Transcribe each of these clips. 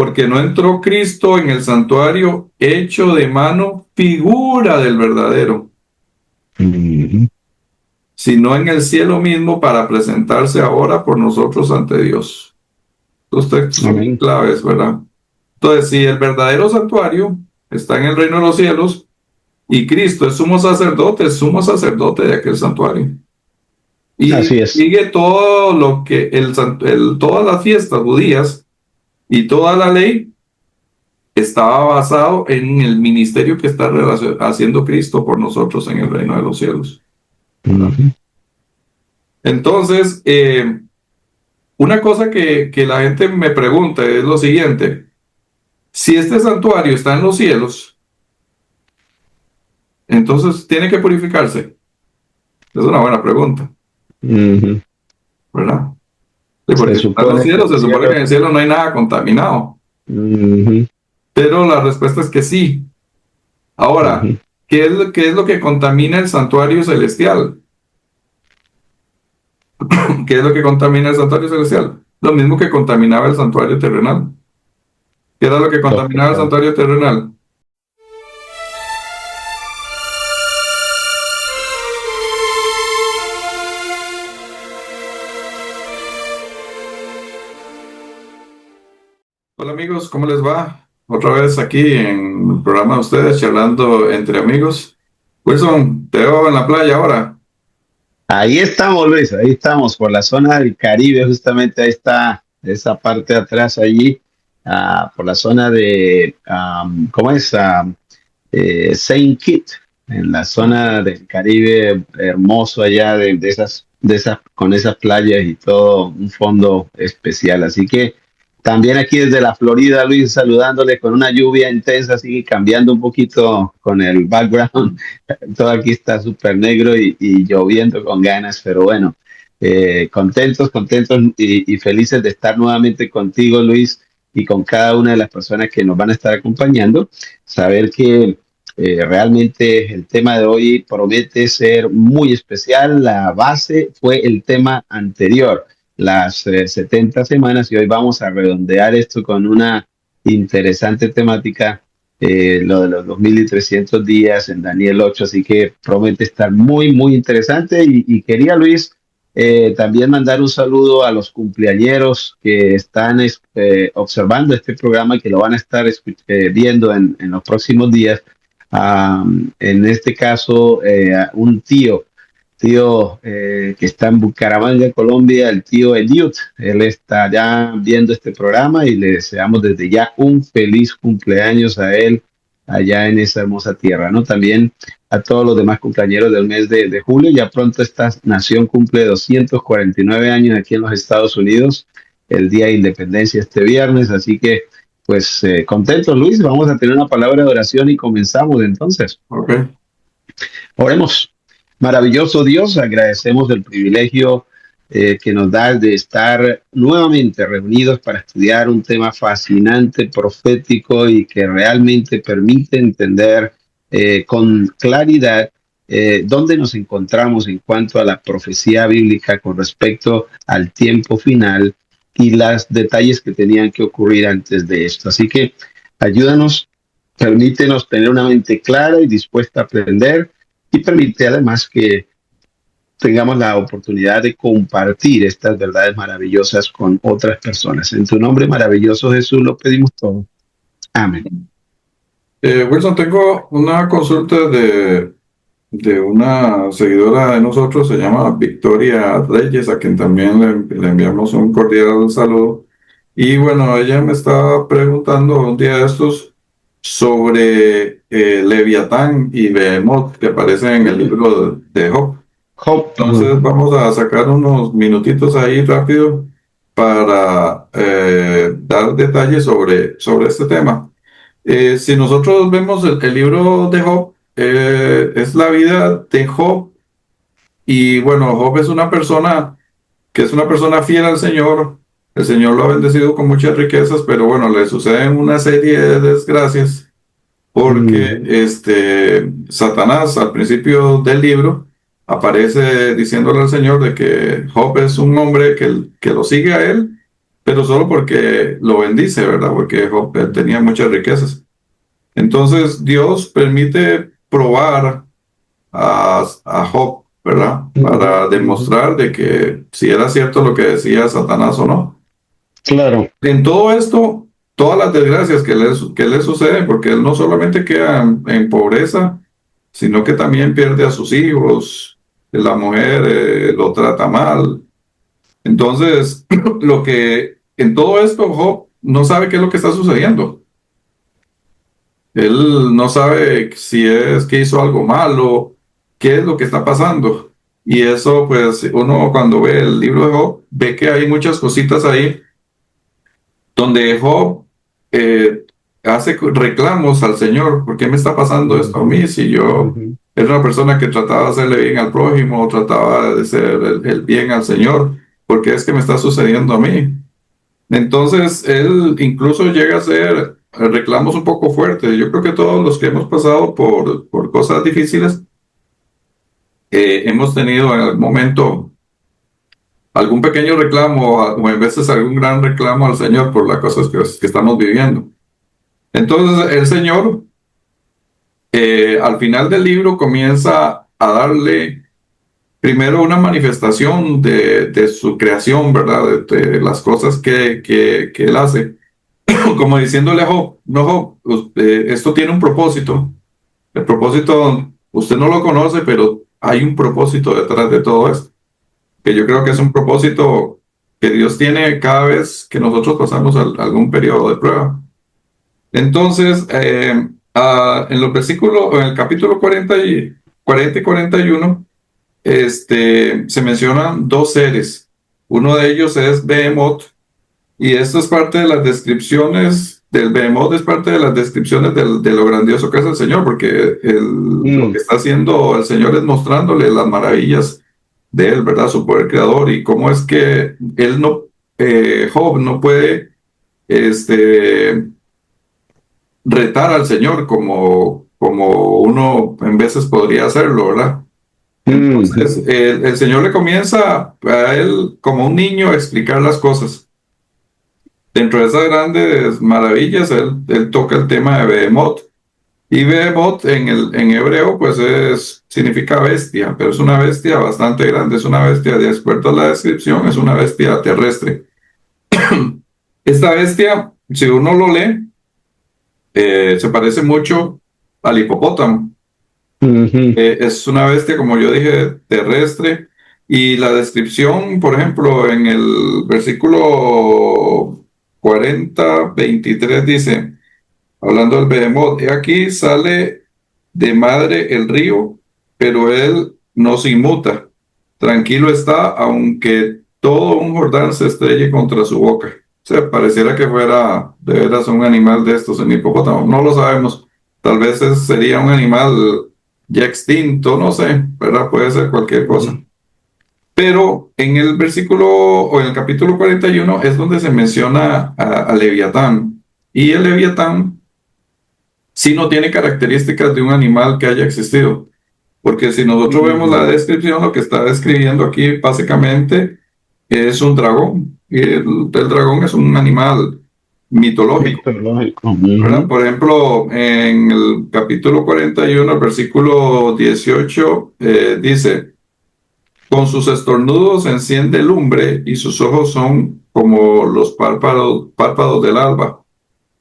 porque no entró Cristo en el santuario hecho de mano, figura del verdadero, sino en el cielo mismo para presentarse ahora por nosotros ante Dios. Los textos son Amén. claves, ¿verdad? Entonces, si el verdadero santuario está en el reino de los cielos y Cristo es sumo sacerdote de aquel santuario. Así Y es. sigue todo lo que todas las fiestas judías y toda la ley estaba basado en el ministerio que está haciendo Cristo por nosotros en el reino de los cielos, ¿verdad? Entonces, una cosa que la gente me pregunta es lo siguiente: si este santuario está en los cielos, entonces tiene que purificarse. Es una buena pregunta, ¿verdad? Sí, Se porque si está en los supone que cielos, el se supone que cielo. en el cielo no hay nada contaminado. Pero la respuesta es que sí. Ahora, qué es lo que contamina el santuario celestial? ¿Qué es lo que contamina el santuario celestial? Lo mismo que contaminaba el santuario terrenal. ¿Qué era lo que Los contaminaba el pecados. santuario terrenal? Hola amigos, ¿cómo les va? Otra vez aquí en el programa de ustedes, charlando entre amigos. Wilson, te veo en la playa ahora. Ahí estamos, Luis, ahí estamos, por la zona del Caribe, justamente ahí está, esa parte de atrás allí, por la zona de, ¿cómo es? Saint Kitts, en la zona del Caribe hermoso allá con esas playas y todo, un fondo especial. Así que también aquí desde la Florida, Luis, saludándole con una lluvia intensa, sigue cambiando un poquito con el background. Todo aquí está súper negro y lloviendo con ganas, pero bueno, contentos y felices de estar nuevamente contigo, Luis, y con cada una de las personas que nos van a estar acompañando. Saber que realmente el tema de hoy promete ser muy especial. La base fue el tema anterior, las 70 semanas, y hoy vamos a redondear esto con una interesante temática, lo de los 2300 días en Daniel 8, así que promete estar muy, muy interesante. Y quería, Luis, también mandar un saludo a los cumpleañeros que están observando este programa y que lo van a estar viendo en los próximos días. En este caso, un tío que está en Bucaramanga, Colombia, el tío Eliud. Él está ya viendo este programa y le deseamos desde ya un feliz cumpleaños a él allá en esa hermosa tierra, ¿no? También a todos los demás cumpleaños del mes de julio. Ya pronto esta nación cumple 249 años aquí en los Estados Unidos, el Día de Independencia este viernes, así que pues contentos, Luis. Vamos a tener una palabra de oración y comenzamos entonces. Ok. Oremos. Maravilloso Dios, agradecemos el privilegio que nos da de estar nuevamente reunidos para estudiar un tema fascinante, profético y que realmente permite entender con claridad dónde nos encontramos en cuanto a la profecía bíblica con respecto al tiempo final y los detalles que tenían que ocurrir antes de esto. Así que ayúdanos, permítenos tener una mente clara y dispuesta a aprender, y permite además que tengamos la oportunidad de compartir estas verdades maravillosas con otras personas. En tu nombre maravilloso, Jesús, lo pedimos todo. Amén. Wilson, tengo una consulta de una seguidora de nosotros, se llama Victoria Reyes, a quien también le enviamos un cordial saludo. Y bueno, ella me estaba preguntando un día de estos sobre Leviatán y Behemoth, que aparecen en el libro de Job. Job. Entonces vamos a sacar unos minutitos ahí rápido para dar detalles sobre este tema. Si nosotros vemos el libro de Job, es la vida de Job. Y bueno, Job es una persona que es una persona fiel al Señor. El Señor lo ha bendecido con muchas riquezas, pero bueno, le suceden una serie de desgracias porque Satanás al principio del libro aparece diciéndole al Señor de que Job es un hombre que lo sigue a él pero solo porque lo bendice, ¿verdad? Porque Job tenía muchas riquezas. Entonces Dios permite probar a Job, ¿verdad? Ujú, Para ujú. demostrar de que si era cierto lo que decía Satanás o no. Claro. En todo esto, todas las desgracias que le suceden, porque él no solamente queda en pobreza, sino que también pierde a sus hijos, la mujer lo trata mal. Entonces, lo que en todo esto Job no sabe qué es lo que está sucediendo. Él no sabe si es que hizo algo malo, qué es lo que está pasando. Y eso, pues, uno cuando ve el libro de Job, ve que hay muchas cositas ahí donde Job eh, hace reclamos al Señor. ¿Por qué me está pasando esto a Ujú, mí? Si yo ujú. era una persona que trataba de hacerle bien al prójimo, trataba de hacer el bien al Señor, ¿por qué es que me está sucediendo a mí? Entonces, él incluso llega a hacer reclamos un poco fuertes. Yo creo que todos los que hemos pasado por cosas difíciles, hemos tenido en algún momento algún pequeño reclamo o en veces algún gran reclamo al Señor por las cosas que estamos viviendo. Entonces, el Señor, al final del libro, comienza a darle primero una manifestación de su creación, ¿verdad? De las cosas que Él hace. Como diciéndole a Job, no Job, esto tiene un propósito. El propósito, usted no lo conoce, pero hay un propósito detrás de todo esto, que yo creo que es un propósito que Dios tiene cada vez que nosotros pasamos algún periodo de prueba. Entonces, en los versículos, en el capítulo 40 y 41, se mencionan dos seres. Uno de ellos es Behemoth, y esto es parte de las descripciones del Behemoth, es parte de las descripciones de lo grandioso que es el Señor, porque lo que Mm, está haciendo el Señor es mostrándole las maravillas de Él, ¿verdad? Su poder creador y cómo es que Él no, Job no puede este, retar al Señor como uno en veces podría hacerlo, ¿verdad? Entonces, ujú. el Señor le comienza a él como un niño a explicar las cosas. Dentro de esas grandes maravillas, él toca el tema de Behemoth. Y Behemoth en hebreo, pues significa bestia, pero es una bestia bastante grande, es una bestia, de acuerdo a la descripción, es una bestia terrestre. Esta bestia, si uno lo lee, se parece mucho al hipopótamo. Ujú, Es una bestia, como yo dije, terrestre. Y la descripción, por ejemplo, en el versículo 40-23 dice, hablando del behemoth, he aquí sale de madre el río, pero él no se inmuta. Tranquilo está, aunque todo un Jordán se estrelle contra su boca. O sea, pareciera que fuera de veras un animal de estos en hipopótamo. No lo sabemos. Tal vez sería un animal ya extinto, no sé, ¿verdad? Puede ser cualquier cosa. ujú. Pero en el versículo o en el capítulo 41 es donde se menciona a Leviatán. Y el Leviatán sí no tiene características de un animal que haya existido. Porque si nosotros vemos la Mm, descripción, lo que está describiendo aquí básicamente es un dragón. Y el dragón es un animal mitológico, mitológico. ¿verdad? Ujú, Por ejemplo, en el capítulo 41, el versículo 18, dice, con sus estornudos enciende lumbre y sus ojos son como los párpados del alba.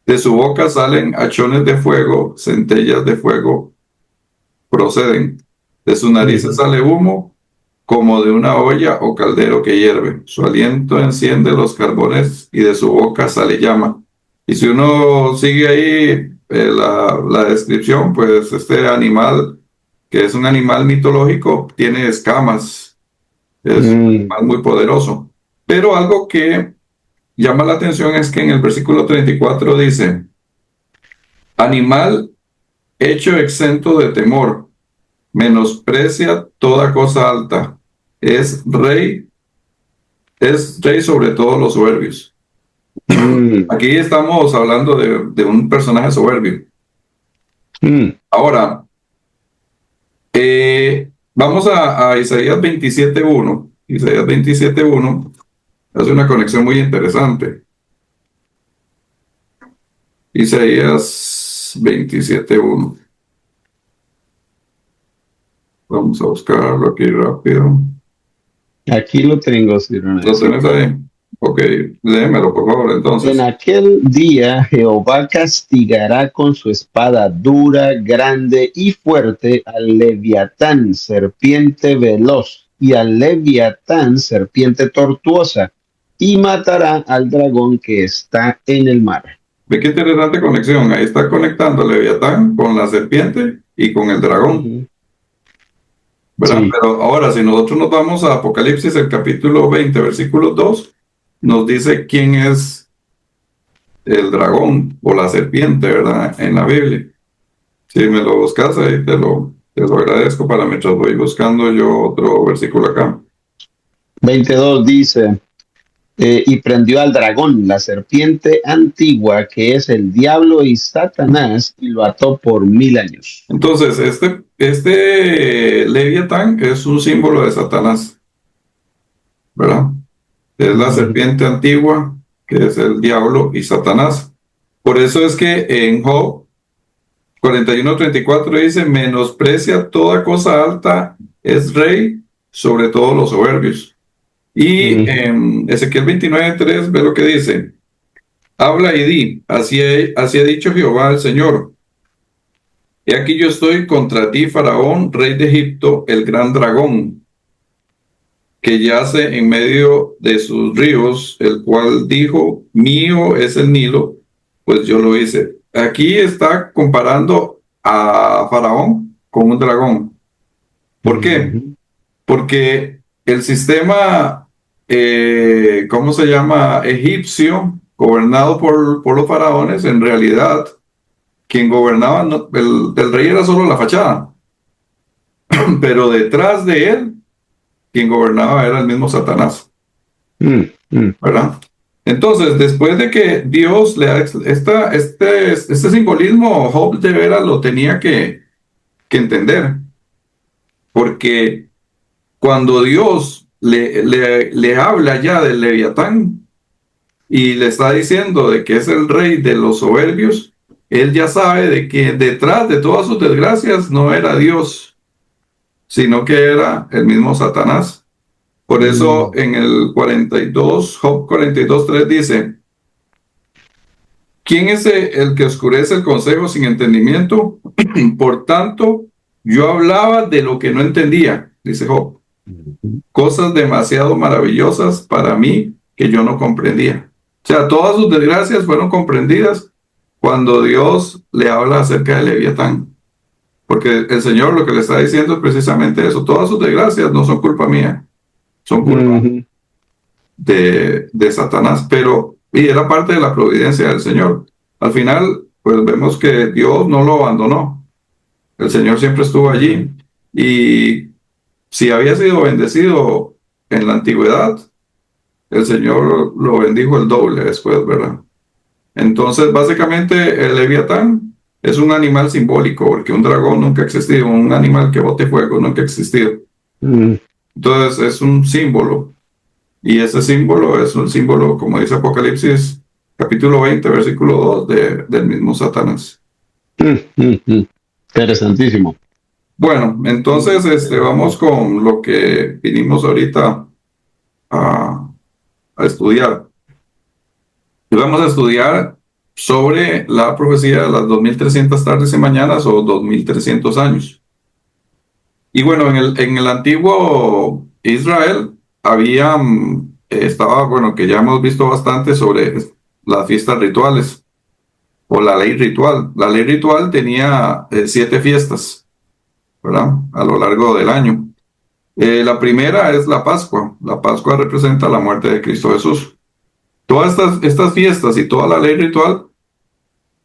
De su boca salen hachones de fuego, centellas de fuego proceden. De sus narices ujú. sale humo como de una olla o caldero que hierve. Su aliento enciende los carbones y de su boca sale llama. Y si uno sigue ahí la descripción, pues este animal, que es un animal mitológico, tiene escamas, es un Mm, animal muy poderoso. Pero algo que llama la atención es que en el versículo 34 dice, animal hecho exento de temor, menosprecia toda cosa alta, es rey, es rey sobre todos los soberbios. mm, Aquí estamos hablando de un personaje soberbio. mm. Ahora, vamos a Isaías 27.1. Isaías 27.1 Hace una conexión muy interesante. Isaías 27:1. Vamos a buscarlo aquí rápido. Aquí lo tengo, si lo ¿Lo tenés necesito. ahí? Ok, léemelo por favor En entonces. aquel día Jehová castigará con su espada dura, grande y fuerte al Leviatán, serpiente veloz, y al Leviatán, serpiente tortuosa, y matará al dragón que está en el mar. Ve qué interesante conexión. Ahí está conectando Leviatán con la serpiente y con el dragón, Ujú. ¿verdad? Sí. Pero ahora, si nosotros nos vamos a Apocalipsis, el capítulo 20, versículo 2, nos dice quién es el dragón o la serpiente, ¿verdad? En la Biblia. Si me lo buscas ahí, te lo agradezco para mientras voy buscando yo otro versículo acá. 22 dice, y prendió al dragón, la serpiente antigua, que es el diablo y Satanás, y lo ató por 1000 años. Entonces, este Leviatán es un símbolo de Satanás, ¿verdad? Es la Ujú. serpiente antigua, que es el diablo y Satanás. Por eso es que en Job 41:34 dice, menosprecia toda cosa alta, es rey sobre todos los soberbios. Y Ujú. en Ezequiel 29:3 ve lo que dice, habla y di, así ha dicho Jehová el Señor. He aquí yo estoy contra ti, Faraón, rey de Egipto, el gran dragón, que yace en medio de sus ríos, el cual dijo, mío es el Nilo, pues yo lo hice. Aquí está comparando a Faraón con un dragón. ¿Por qué? Ujú. Porque el sistema, ¿cómo se llama? Egipcio, gobernado por los faraones, en realidad, quien gobernaba, el rey era solo la fachada, pero detrás de él, quien gobernaba era el mismo Satanás, Mm, mm, ¿verdad? Entonces, después de que Dios le da este simbolismo, Job de veras lo tenía que entender, porque cuando Dios le habla ya del Leviatán y le está diciendo de que es el rey de los soberbios, él ya sabe de que detrás de todas sus desgracias no era Dios, sino que era el mismo Satanás. Por eso mm, en el 42, Job 42:3 dice, ¿quién es el que oscurece el consejo sin entendimiento? Por tanto, yo hablaba de lo que no entendía, dice Job, ujú. cosas demasiado maravillosas para mí que yo no comprendía. O sea, todas sus desgracias fueron comprendidas cuando Dios le habla acerca de Leviatán. Porque el Señor lo que le está diciendo es precisamente eso. Todas sus desgracias no son culpa mía, son culpa Ujú. de Satanás, pero y era parte de la providencia del Señor. Al final, pues vemos que Dios no lo abandonó. El Señor siempre estuvo allí y si había sido bendecido en la antigüedad, el Señor lo bendijo el doble después, ¿verdad? Entonces, básicamente, el Leviatán es un animal simbólico, porque un dragón nunca ha existido, un animal que bote fuego nunca ha existido. Mm, Entonces, es un símbolo. Y ese símbolo es un símbolo, como dice Apocalipsis, capítulo 20, versículo 2, del mismo Satanás. mm, mm, mm. Interesantísimo. Bueno, entonces vamos Interesante. con lo que vinimos ahorita a estudiar. Y vamos a estudiar sobre la profecía de las 2300 tardes y mañanas o 2300 años. Y bueno, en el antiguo Israel había, estaba, bueno, que ya hemos visto bastante sobre las fiestas rituales o la ley ritual. La ley ritual tenía 7 fiestas, ¿verdad? A lo largo del año. La primera es la Pascua. La Pascua representa la muerte de Cristo Jesús. Todas estas fiestas y toda la ley ritual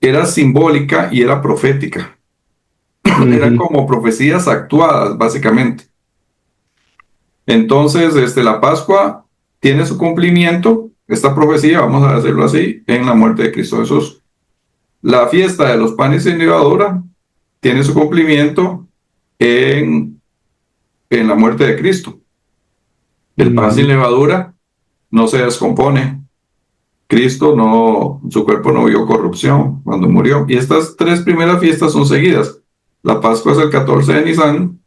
era simbólica y era profética. Eran Ujú. como profecías actuadas, básicamente. Entonces, la Pascua tiene su cumplimiento, esta profecía, vamos a decirlo así, en la muerte de Cristo Jesús. La fiesta de los panes sin levadura tiene su cumplimiento en la muerte de Cristo. El pan sin Ujú. levadura no se descompone. Cristo no, su cuerpo no vio corrupción cuando murió. Y estas tres primeras fiestas son seguidas. La Pascua es el 14 de Nisan,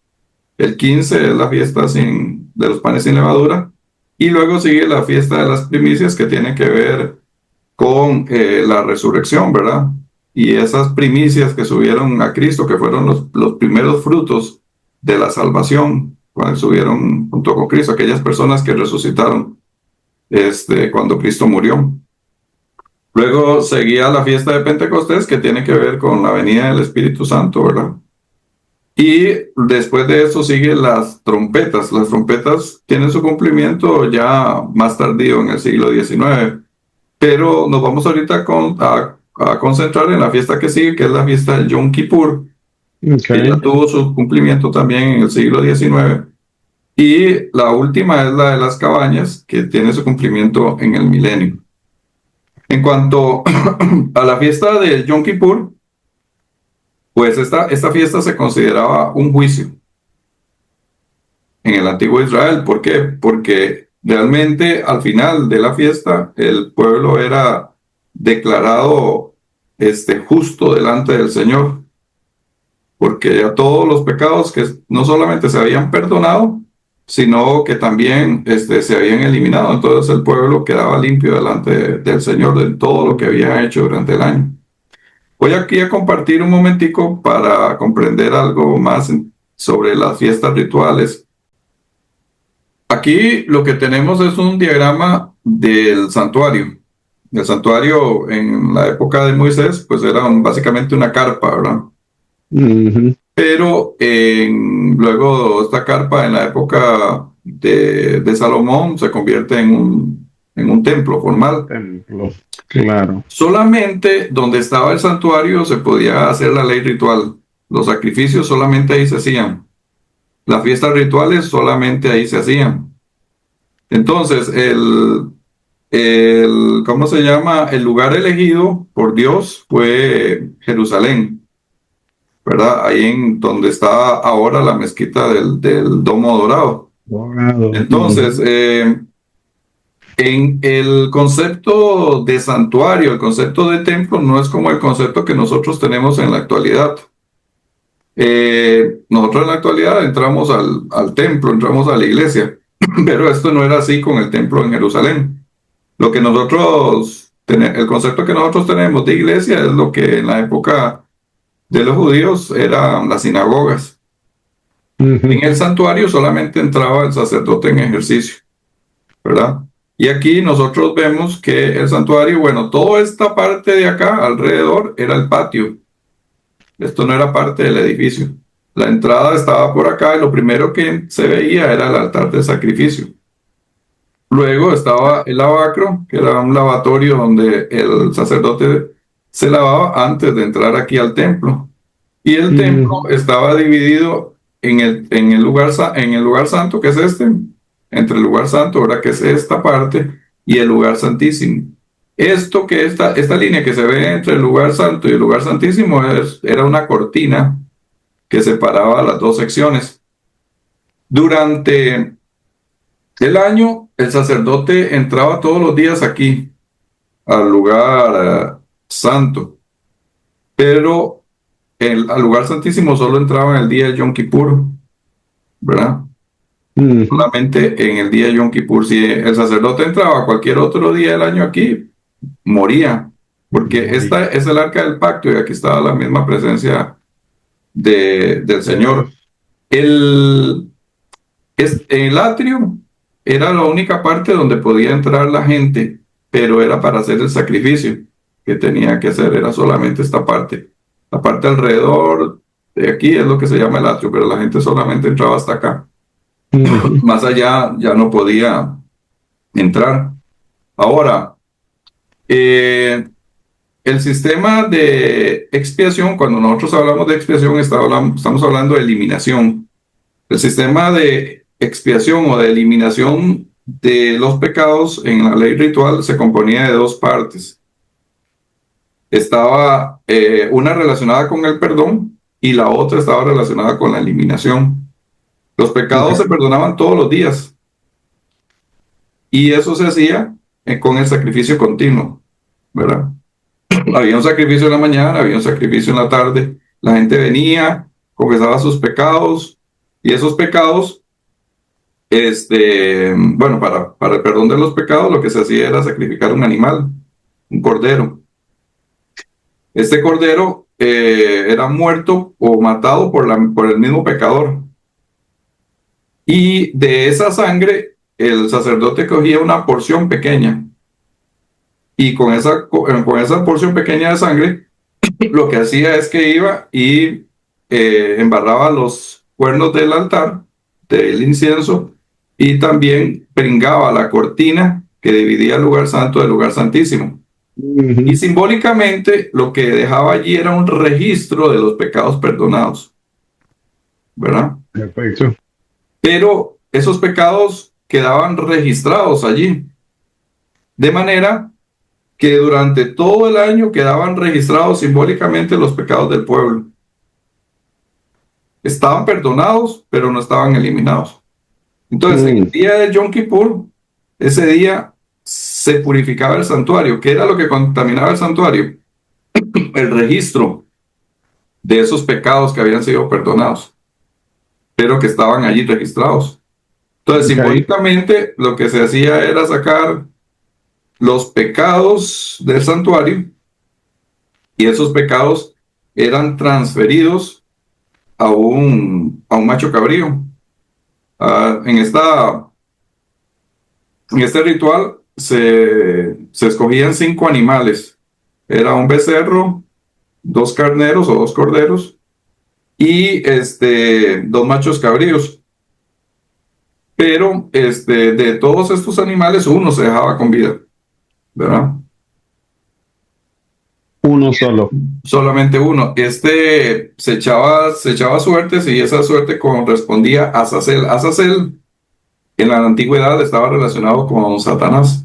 el 15 es la fiesta de los panes sin levadura, y luego sigue la fiesta de las primicias que tiene que ver con la resurrección, ¿verdad? Y esas primicias que subieron a Cristo, que fueron los primeros frutos de la salvación, cuando subieron junto con Cristo, aquellas personas que resucitaron cuando Cristo murió. Luego seguía la fiesta de Pentecostés, que tiene que ver con la venida del Espíritu Santo, ¿verdad? Y después de eso siguen las trompetas. Las trompetas tienen su cumplimiento ya más tardío en el siglo XIX, pero nos vamos ahorita a concentrar en la fiesta que sigue, que es la fiesta del Yom Kippur, que ya Okay. tuvo su cumplimiento también en el siglo XIX. Y la última es la de las cabañas, que tiene su cumplimiento en el milenio. En cuanto a la fiesta del Yom Kippur, pues esta fiesta se consideraba un juicio en el antiguo Israel. ¿Por qué? Porque realmente al final de la fiesta el pueblo era declarado justo delante del Señor, porque ya todos los pecados que no solamente se habían perdonado, sino que también se habían eliminado. Entonces el pueblo quedaba limpio delante del Señor de todo lo que había hecho durante el año. Voy aquí a compartir un momentico para comprender algo más sobre las fiestas rituales. Aquí lo que tenemos es un diagrama del santuario. El santuario en la época de Moisés, pues era básicamente una carpa, ¿verdad? Ujú. Pero luego esta carpa en la época de Salomón se convierte en un templo formal. Templo. Claro. Solamente donde estaba el santuario se podía hacer la ley ritual. Los sacrificios solamente ahí se hacían. Las fiestas rituales solamente ahí se hacían. Entonces, ¿cómo se llama? El lugar elegido por Dios fue Jerusalén, ¿verdad? Ahí en donde está ahora la mezquita del Domo Dorado. Abogado. Entonces, en el concepto de santuario, el concepto de templo no es como el concepto que nosotros tenemos en la actualidad. Nosotros en la actualidad entramos al templo, entramos a la iglesia, pero esto no era así con el templo en Jerusalén. Lo que el concepto que nosotros tenemos de iglesia es lo que en la época de los judíos eran las sinagogas. Ujú. En el santuario solamente entraba el sacerdote en ejercicio, ¿verdad? Y aquí nosotros vemos que el santuario, bueno, toda esta parte de acá alrededor era el patio. Esto no era parte del edificio. La entrada estaba por acá y lo primero que se veía era el altar de sacrificio. Luego estaba el lavacro, que era un lavatorio donde el sacerdote se lavaba antes de entrar aquí al templo. Y el templo Ujú. estaba dividido en el lugar santo, que es entre el lugar santo, ahora que es esta parte, y el lugar santísimo. Esta línea que se ve entre el lugar santo y el lugar santísimo era una cortina que separaba las dos secciones. Durante el año, el sacerdote entraba todos los días aquí, al lugar santo, pero al lugar santísimo solo entraba en el día de Yom Kippur, ¿verdad? Ujú. Solamente en el día de Yom Kippur. Si el sacerdote entraba cualquier otro día del año aquí, moría, porque Morí. esta es el arca del pacto y aquí estaba la misma presencia del De Señor. Dios. El, el atrio era la única parte donde podía entrar la gente, pero era para hacer el sacrificio que tenía que hacer, era solamente esta parte. La parte alrededor de aquí es lo que se llama el atrio, pero la gente solamente entraba hasta acá. Ujú. Más allá ya no podía entrar. Ahora, eh, el sistema de expiación, cuando nosotros hablamos de expiación, estamos hablando de eliminación. El sistema de expiación o de eliminación de los pecados en la ley ritual se componía de dos partes. Estaba una relacionada con el perdón y la otra estaba relacionada con la eliminación. Los pecados se Okay. perdonaban todos los días, y eso se hacía con el sacrificio continuo, ¿verdad? Había un sacrificio en la mañana, había un sacrificio en la tarde, la gente venía, confesaba sus pecados, y esos pecados, bueno, para el perdón de los pecados, lo que se hacía era sacrificar un animal, un cordero. Este cordero era muerto o matado por el mismo pecador. Y de esa sangre, el sacerdote cogía una porción pequeña. Y con esa porción pequeña de sangre, lo que hacía es que iba y embarraba los cuernos del altar, del incienso, y también pringaba la cortina que dividía el lugar santo del lugar santísimo. Y simbólicamente lo que dejaba allí era un registro de los pecados perdonados, ¿verdad? Perfecto. Pero esos pecados quedaban registrados allí, de manera que durante todo el año quedaban registrados simbólicamente los pecados del pueblo. Estaban perdonados, pero no estaban eliminados. Entonces, en el día de Yom Kippur, ese día se purificaba el santuario. ¿Qué era lo que contaminaba el santuario? El registro de esos pecados que habían sido perdonados, pero que estaban allí registrados. Entonces, simbólicamente, lo que se hacía era sacar los pecados del santuario, y esos pecados eran transferidos a un macho cabrío. En este ritual se escogían 5 animales. Era un becerro, 2 carneros o 2 corderos y 2 machos cabríos. Pero de todos estos animales, uno se dejaba con vida, ¿verdad? Uno solo. Solamente uno. Se echaba suertes, y esa suerte correspondía a Azazel. Azazel en la antigüedad estaba relacionado con Satanás.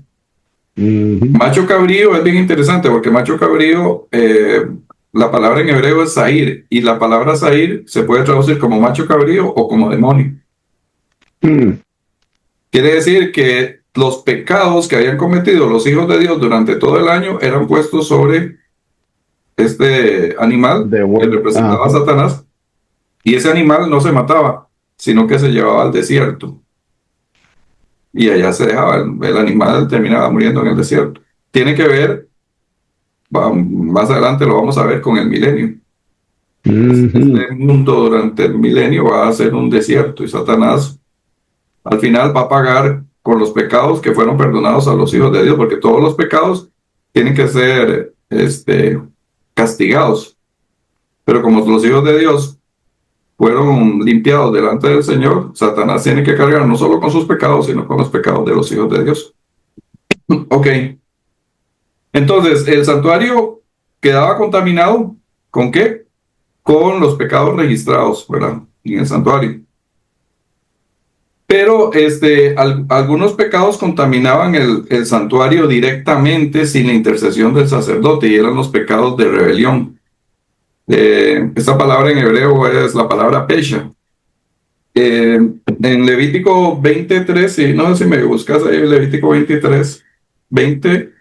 Macho cabrío es bien interesante, porque macho cabrío, la palabra en hebreo es Zair, y la palabra Zair se puede traducir como macho cabrío o como demonio. Quiere decir que los pecados que habían cometido los hijos de Dios durante todo el año eran puestos sobre este animal que representaba a Satanás, y ese animal no se mataba, sino que se llevaba al desierto. Y allá se dejaba, el animal terminaba muriendo en el desierto. Tiene que ver, más adelante lo vamos a ver, con el milenio. Este mundo durante el milenio va a ser un desierto, y Satanás al final va a pagar con los pecados que fueron perdonados a los hijos de Dios, porque todos los pecados tienen que ser castigados. Pero como los hijos de Dios fueron limpiados delante del Señor, Satanás tiene que cargar no solo con sus pecados, sino con los pecados de los hijos de Dios. Ok. Entonces, el santuario quedaba contaminado, ¿con qué? Con los pecados registrados, ¿verdad? En el santuario. Pero algunos pecados contaminaban el santuario directamente sin la intercesión del sacerdote, y eran los pecados de rebelión. Esta palabra en hebreo es la palabra pesha. En Levítico 23, no sé si me buscas ahí, Levítico 23, 20,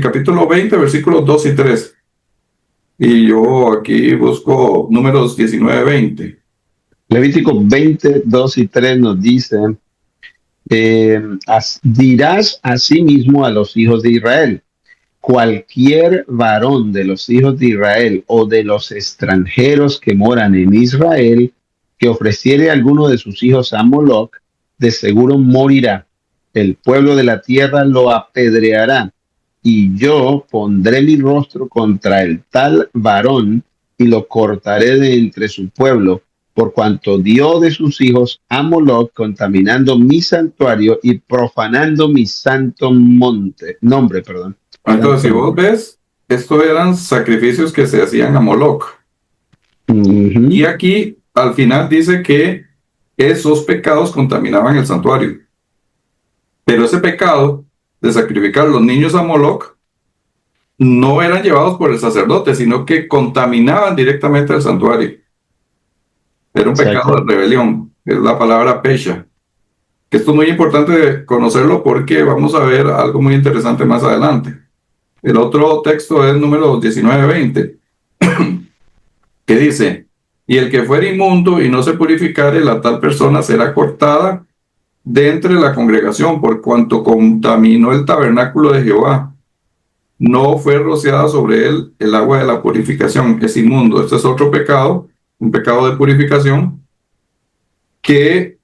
capítulo 20, versículos 2 y 3. Y yo aquí busco Números 19, 20. Levítico 20, 2 y 3 nos dice, dirás asimismo a los hijos de Israel: cualquier varón de los hijos de Israel o de los extranjeros que moran en Israel, que ofreciere a alguno de sus hijos a Moloc, de seguro morirá. El pueblo de la tierra lo apedreará, y yo pondré mi rostro contra el tal varón y lo cortaré de entre su pueblo, por cuanto dio de sus hijos a Moloc, contaminando mi santuario y profanando mi santo nombre. Entonces, si vos ves, estos eran sacrificios que se hacían a Moloc. Y aquí, al final, dice que esos pecados contaminaban el santuario. Pero ese pecado de sacrificar los niños a Moloc no eran llevados por el sacerdote, sino que contaminaban directamente el santuario. Era un pecado de rebelión, es la palabra pesha. que esto es muy importante conocerlo porque vamos a ver algo muy interesante más adelante. El otro texto es número 19:20, que dice, y el que fuere inmundo y no se purificare, la tal persona será cortada de entre la congregación, por cuanto contaminó el tabernáculo de Jehová. No fue rociada sobre él el agua de la purificación, es inmundo. Este es otro pecado, un pecado de purificación, que,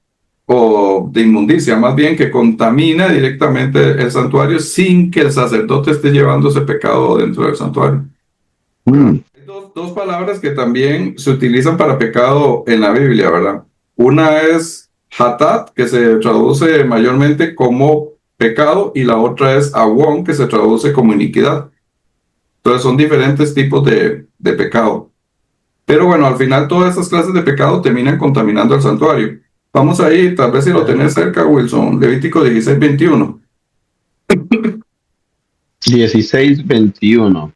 o de inmundicia más bien, que contamina directamente el santuario sin que el sacerdote esté llevando ese pecado dentro del santuario. Mm, Hay dos palabras que también se utilizan para pecado en la Biblia, ¿verdad? Una es hatat, que se traduce mayormente como pecado, y la otra es awon, que se traduce como iniquidad. Entonces son diferentes tipos de pecado. Pero bueno, al final todas estas clases de pecado terminan contaminando el santuario. Vamos ahí, tal vez si lo tenés cerca, Wilson, Levítico 16:21. 16:21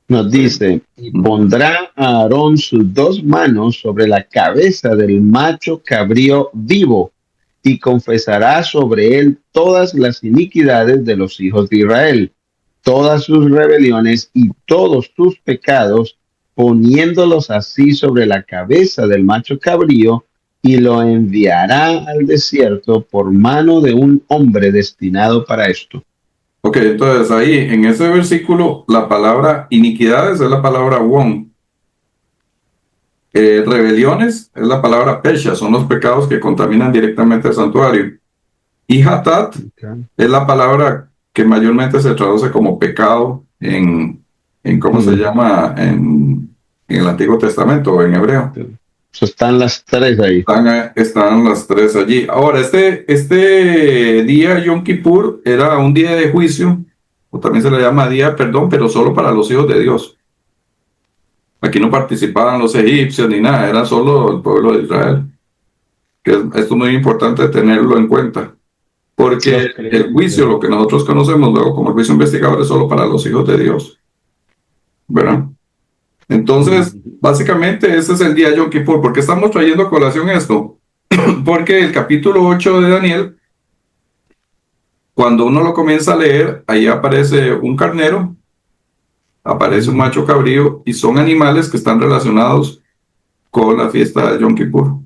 nos dice, y pondrá a Aarón sus dos manos sobre la cabeza del macho cabrío vivo, y confesará sobre él todas las iniquidades de los hijos de Israel, todas sus rebeliones y todos sus pecados, poniéndolos así sobre la cabeza del macho cabrío, y lo enviará al desierto por mano de un hombre destinado para esto. Ok, entonces ahí en ese versículo la palabra iniquidades es la palabra won. Rebeliones es la palabra pesha, son los pecados que contaminan directamente el santuario. Y hatat Okay. es la palabra que mayormente se traduce como pecado en ¿cómo se llama? En el Antiguo Testamento o en hebreo. So, están las tres ahí. Están las tres allí. Ahora, este día Yom Kippur era un día de juicio, o también se le llama día de perdón, pero solo para los hijos de Dios. Aquí no participaban los egipcios ni nada, era solo el pueblo de Israel. Esto es muy importante tenerlo en cuenta, porque Los el juicio, creyentes. lo que nosotros conocemos luego como el juicio investigador, es solo para los hijos de Dios, ¿verdad? Entonces, básicamente ese es el día Yom Kippur. ¿Por qué estamos trayendo a colación esto? Porque el capítulo 8 de Daniel, cuando uno lo comienza a leer, ahí aparece un carnero, aparece un macho cabrío, y son animales que están relacionados con la fiesta de Yom Kippur.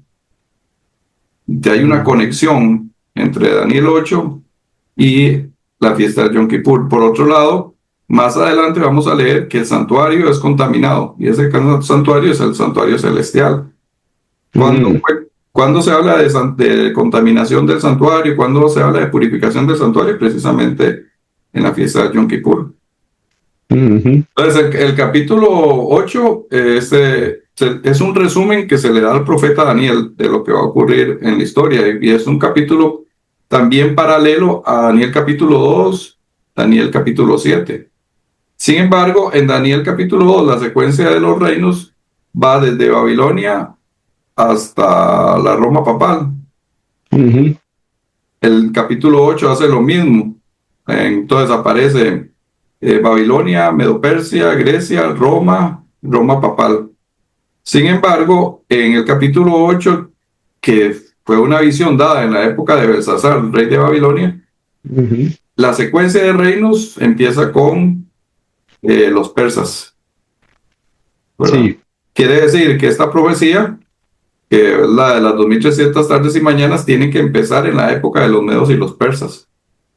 Ya hay una conexión entre Daniel 8 y la fiesta de Yom Kippur. Por otro lado, más adelante vamos a leer que el santuario es contaminado, y ese santuario es el santuario celestial. Cuando se habla de contaminación del santuario, cuando se habla de purificación del santuario, precisamente en la fiesta de Yom Kippur. Entonces, el capítulo 8 es un resumen que se le da al profeta Daniel de lo que va a ocurrir en la historia, y es un capítulo también paralelo a Daniel capítulo 2, Daniel capítulo 7. Sin embargo, en Daniel capítulo 2, la secuencia de los reinos va desde Babilonia hasta la Roma papal. El capítulo 8 hace lo mismo. Entonces aparece Babilonia, Medo-Persia, Grecia, Roma, Roma papal. Sin embargo, en el capítulo 8, que fue una visión dada en la época de Belsasar, rey de Babilonia, la secuencia de reinos empieza con los persas, ¿verdad? Sí. Quiere decir que esta profecía, que es la de las 2300 tardes y mañanas, tiene que empezar en la época de los medos y los persas.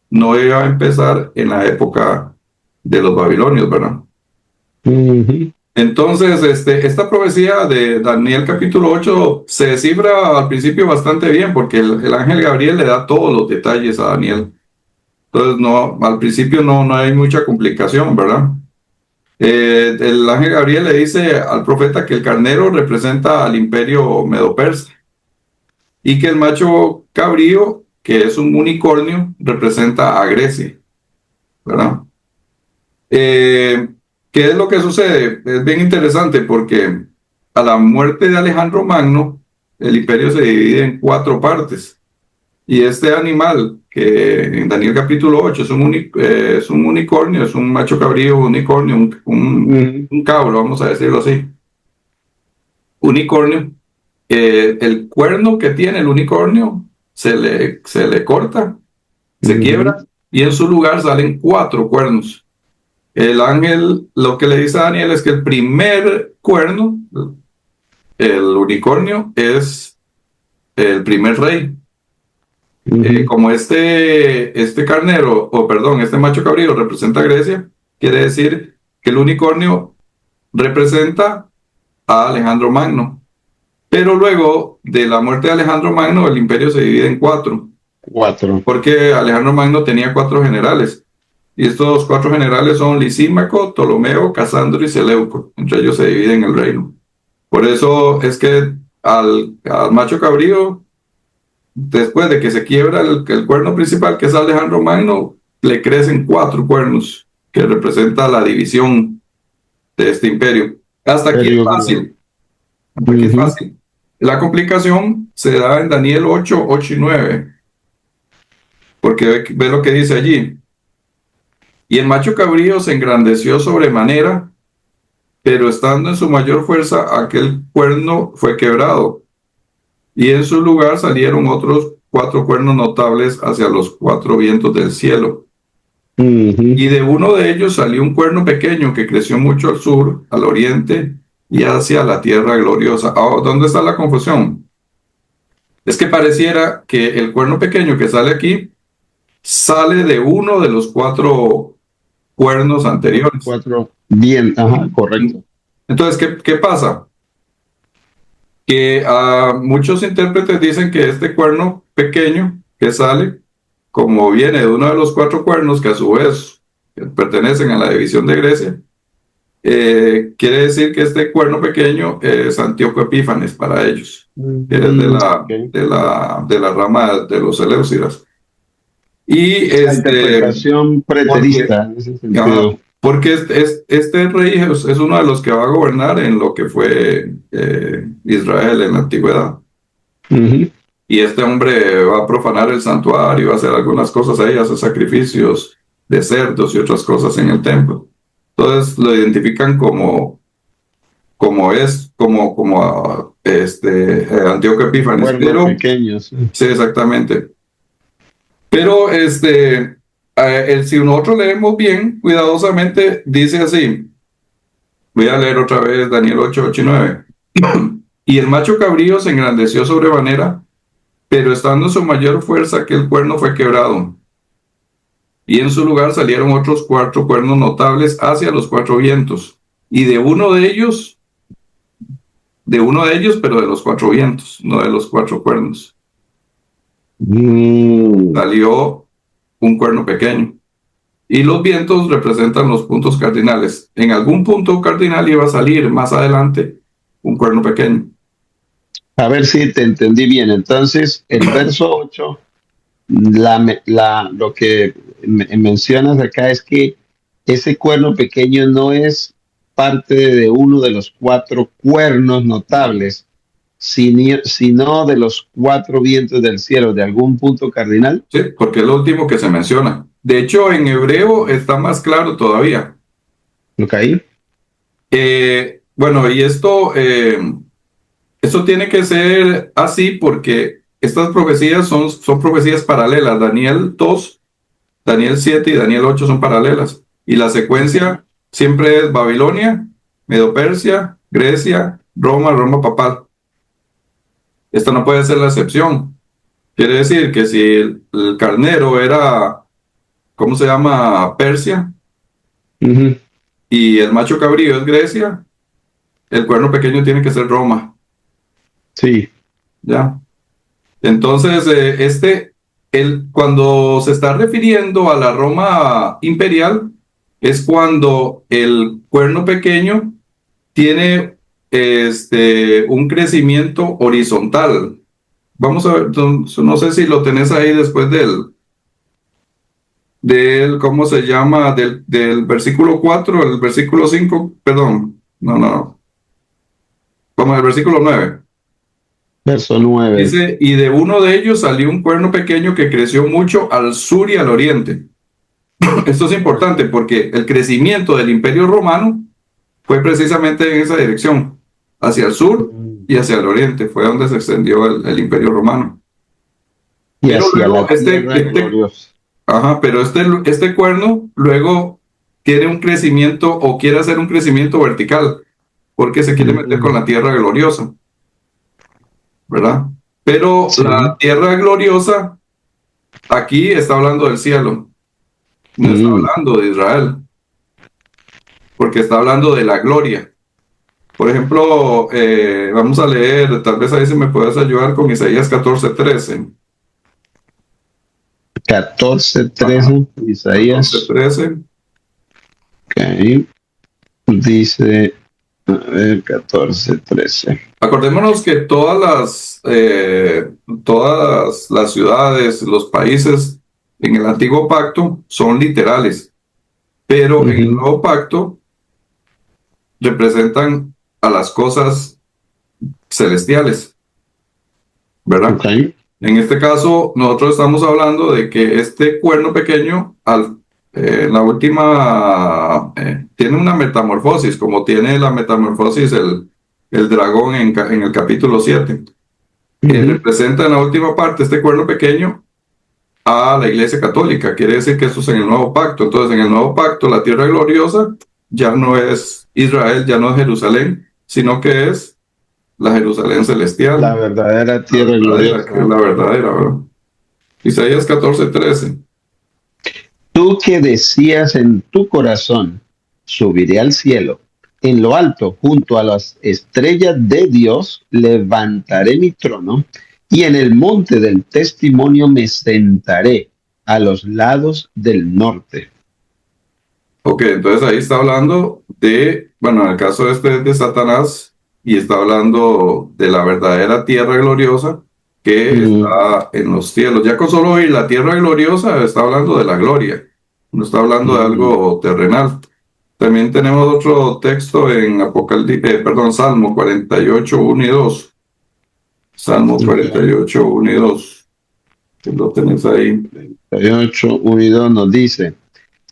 No iba a empezar en la época de los babilonios, ¿verdad? Entonces, esta profecía de Daniel capítulo 8 se descifra al principio bastante bien, porque el ángel Gabriel le da todos los detalles a Daniel. Entonces, al principio no hay mucha complicación, ¿verdad? El ángel Gabriel le dice al profeta que el carnero representa al imperio medo-persa, y que el macho cabrío, que es un unicornio, representa a Grecia, ¿verdad? ¿Qué es lo que sucede? Es bien interesante, porque a la muerte de Alejandro Magno, el imperio se divide en 4 partes. Y este animal, que en Daniel capítulo 8 es un unicornio, es un macho cabrío, unicornio, un cabro, vamos a decirlo así. Unicornio. El cuerno que tiene el unicornio se le corta, se Ujú. quiebra, y en su lugar salen 4 cuernos. El ángel lo que le dice a Daniel es que el primer cuerno, el unicornio, es el primer rey. Ujú. Como este carnero, o perdón, este macho cabrío representa a Grecia, quiere decir que el unicornio representa a Alejandro Magno. Pero luego de la muerte de Alejandro Magno, el imperio se divide en 4, Cuatro. porque Alejandro Magno tenía 4 generales. Y estos 4 generales son Lisímaco, Ptolomeo, Casandro y Seleuco. Entre ellos se dividen el reino. Por eso es que al macho cabrío, después de que se quiebra el cuerno principal, que es Alejandro Magno, le crecen 4 cuernos, que representa la división de este imperio. Hasta aquí es Imperio griego. fácil. Hasta aquí es Ujú. fácil. La complicación se da en Daniel 8, 8 y 9, porque ve lo que dice allí. Y el macho cabrío se engrandeció sobremanera, pero estando en su mayor fuerza, aquel cuerno fue quebrado, y en su lugar salieron otros 4 cuernos notables hacia los 4 vientos del cielo. Ujú. Y de uno de ellos salió un cuerno pequeño que creció mucho al sur, al oriente y hacia la tierra gloriosa. Oh, ¿dónde está la confusión? Es que pareciera que el cuerno pequeño que sale aquí sale de uno de los 4 cuernos anteriores. Cuatro. Bien, ajá, correcto. Entonces, ¿qué pasa? Que muchos intérpretes dicen que este cuerno pequeño que sale, como viene de uno de los 4 cuernos que a su vez pertenecen a la división de Grecia, quiere decir que este cuerno pequeño es Antíoco Epífanes para ellos, que es de la, Ok. de la, de la rama de los Seleucidas. Y La interpretación porque, preterista en ese ajá, sentido. porque este rey es uno de los que va a gobernar en lo que fue Israel en la antigüedad. Ujú. Y este hombre va a profanar el santuario, va a hacer algunas cosas ahí, hace sacrificios de cerdos y otras cosas en el templo. Entonces lo identifican como Antíoco Epífanes, Cuerno pero pequeño, sí. sí, exactamente. Pero si nosotros leemos bien, cuidadosamente, dice así, voy a leer otra vez Daniel 8, 8 y 9. Y el macho cabrío se engrandeció sobremanera, pero estando en su mayor fuerza, aquel cuerno fue quebrado. Y en su lugar salieron otros 4 cuernos notables hacia los 4 vientos. Y de uno de ellos, pero de los 4 vientos, no de los 4 cuernos, Mm. salió un cuerno pequeño. Y los vientos representan los puntos cardinales. En algún punto cardinal iba a salir más adelante un cuerno pequeño. A ver si te entendí bien. Entonces, el verso 8, lo que mencionas acá es que ese cuerno pequeño no es parte de uno de los 4 cuernos notables, sino de los 4 vientos del cielo, de algún punto cardinal. Sí, porque es lo último que se menciona. De hecho, en hebreo está más claro todavía. ¿Ok? Bueno, y esto tiene que ser así porque estas profecías son profecías paralelas. Daniel 2, Daniel 7 y Daniel 8 son paralelas. Y la secuencia siempre es Babilonia, Medo-Persia, Grecia, Roma, Roma papal. Esta no puede ser la excepción. Quiere decir que si el carnero era, ¿cómo se llama? Persia, Ujú. y el macho cabrío es Grecia, el cuerno pequeño tiene que ser Roma. Sí. ¿Ya? Entonces, cuando se está refiriendo a la Roma imperial, es cuando el cuerno pequeño tiene un crecimiento horizontal. Vamos a ver, no sé si lo tenés ahí después ¿cómo se llama? Del versículo 4, el versículo 5, perdón, no, vamos al versículo 9. Verso 9. Dice, y de uno de ellos salió un cuerno pequeño que creció mucho al sur y al oriente. Esto es importante porque el crecimiento del imperio romano fue precisamente en esa dirección, hacia el sur y hacia el oriente, fue donde se extendió el imperio romano. Y Pero hacia luego la tierra gloriosa. ajá, pero este cuerno luego quiere un crecimiento o quiere hacer un crecimiento vertical, porque se quiere meter con Mm, la tierra gloriosa, ¿verdad? Pero la sí. tierra gloriosa aquí está hablando del cielo, no está Mm, hablando de Israel, porque está hablando de la gloria. Por ejemplo, vamos a leer, tal vez ahí se me puedes ayudar con Isaías 14:13. 14:13, Ajá, catorce Isaías. trece. Ok. Dice, a ver, 14:13. Acordémonos que todas las ciudades, los países en el antiguo pacto son literales, pero en el Ujú, nuevo pacto representan a las cosas celestiales, ¿verdad? ok. En este caso, nosotros estamos hablando de que este cuerno pequeño, en la última, tiene una metamorfosis, como tiene la metamorfosis el dragón en el capítulo 7. Ujú, Representa en la última parte este cuerno pequeño a la Iglesia Católica. Quiere decir que esto es en el nuevo pacto. Entonces, en el nuevo pacto, la tierra gloriosa ya no es Israel, ya no es Jerusalén, sino que es la Jerusalén la celestial, verdadera la tierra verdadera, que es gloriosa. la verdadera, ¿verdad? Isaías 14:13. Tú que decías en tu corazón, subiré al cielo, en lo alto, junto a las estrellas de Dios, levantaré mi trono, y en el monte del testimonio me sentaré a los lados del norte. Ok, entonces ahí está hablando de, bueno, en el caso este es de Satanás, y está hablando de la verdadera tierra gloriosa que Mm, está en los cielos. Ya con solo oír la tierra gloriosa está hablando de la gloria, no está hablando de mm, algo terrenal. También tenemos otro texto en perdón, Salmo 48, 1 y 2. Salmo ok. 48, 1 y 2. Que lo tenés ahí. 38, 1 y 2 nos dice,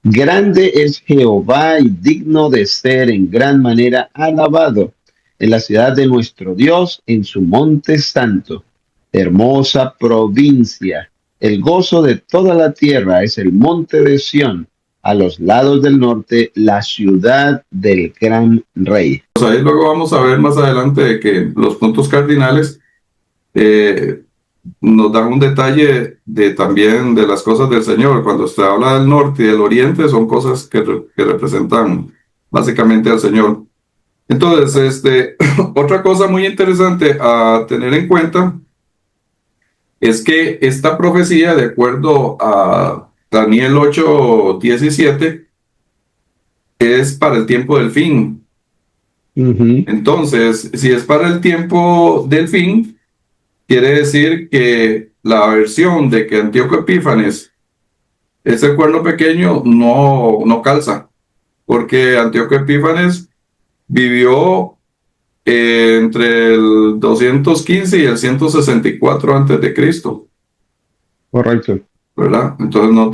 grande es Jehová y digno de ser en gran manera alabado en la ciudad de nuestro Dios, en su monte santo. Hermosa provincia. El gozo de toda la tierra es el monte de Sión, a los lados del norte, la ciudad del gran rey. Pues ahí luego vamos a ver más adelante de que los puntos cardinales eh, nos dan un detalle de también de las cosas del Señor. Cuando se habla del norte y del oriente, son cosas que representan básicamente al Señor. Entonces, otra cosa muy interesante a tener en cuenta es que esta profecía, de acuerdo a Daniel 8:17, es para el tiempo del fin. Ujú, Entonces, si es para el tiempo del fin, quiere decir que la versión de que Antíoco Epífanes es el cuerno pequeño no calza, porque Antíoco Epífanes vivió entre el 215 y el 164 antes de Cristo, correcto. ¿verdad? Entonces no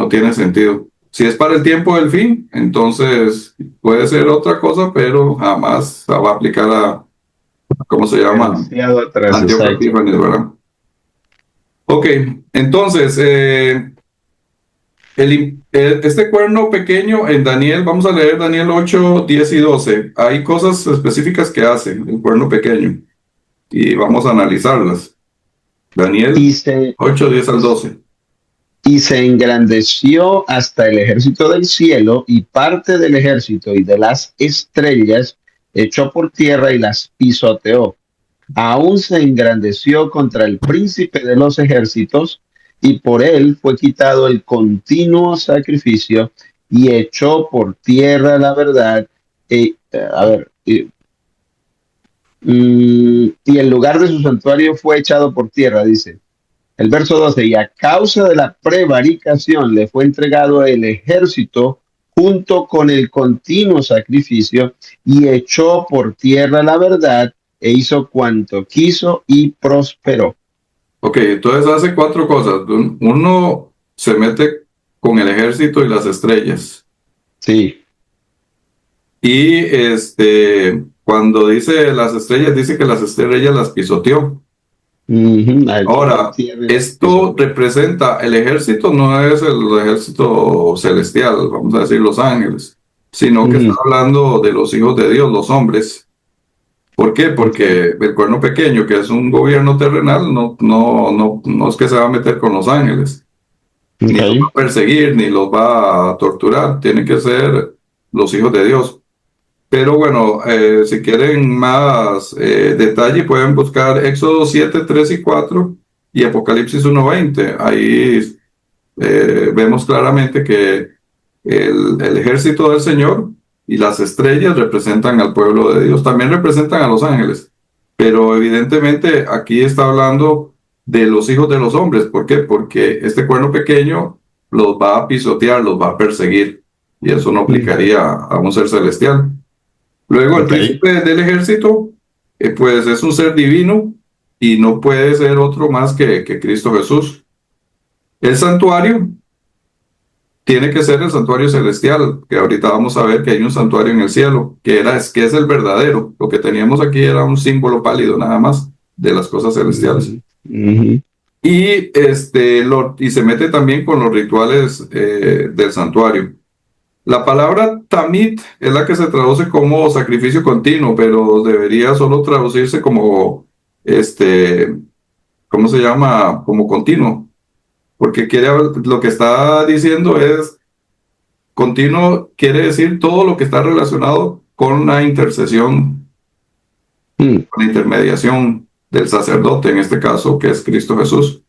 tiene sentido. Si es para el tiempo del fin, entonces puede ser otra cosa, pero jamás se va a aplicar ¿cómo se llama? Demasiado atrás, Antíoco exacto. Epífanes, ¿verdad? Ok, entonces, este cuerno pequeño en Daniel, vamos a leer Daniel 8, 10 y 12. Hay cosas específicas que hace el cuerno pequeño y vamos a analizarlas. Y Daniel se, 8, 10 al 12. y se engrandeció hasta el ejército del cielo y parte del ejército y de las estrellas echó por tierra y las pisoteó. Aún se engrandeció contra el príncipe de los ejércitos y por él fue quitado el continuo sacrificio y echó por tierra la verdad. A ver, y el lugar de su santuario fue echado por tierra, dice. El verso 12, y a causa de la prevaricación le fue entregado el ejército junto con el continuo sacrificio y echó por tierra la verdad e hizo cuanto quiso y prosperó. Ok, entonces hace cuatro cosas. Uno, se mete con el ejército y las estrellas. Sí, Y cuando dice las estrellas, dice que las estrellas las pisoteó. Ujú, al cielo, Ahora, tierra y la que esto sobre. representa, el ejército no es el ejército celestial, vamos a decir los ángeles, sino que está Ujú, hablando de los hijos de Dios, los hombres. ¿Por qué? ok, Porque el cuerno pequeño, que es un gobierno terrenal, no es que se va a meter con los ángeles, ni los va ok, a perseguir, ni los va a torturar, tienen que ser los hijos de Dios. Pero bueno, si quieren más detalle, pueden buscar Éxodo 7 3 y 4 y Apocalipsis 1:20. Ahí vemos claramente que el ejército del Señor y las estrellas representan al pueblo de Dios, también representan a los ángeles, pero evidentemente aquí está hablando de los hijos de los hombres. ¿Por qué? Porque este cuerno pequeño los va a pisotear, los va a perseguir, y eso no ujú, aplicaría a un ser celestial. Luego, el ok, príncipe del ejército, pues es un ser divino y no puede ser otro más que Cristo Jesús. El santuario tiene que ser el santuario celestial, que ahorita vamos a ver que hay un santuario en el cielo, que es el verdadero. Lo que teníamos aquí era un símbolo pálido nada más de las cosas celestiales. ujú, ujú, Y se mete también con los rituales del santuario. La palabra tamid es la que se traduce como sacrificio continuo, pero debería solo traducirse como, este, ¿cómo se llama? Como continuo, porque lo que está diciendo es continuo, quiere decir todo lo que está relacionado con la intercesión, ujú, con la intermediación del sacerdote, en este caso, que es Cristo Jesús.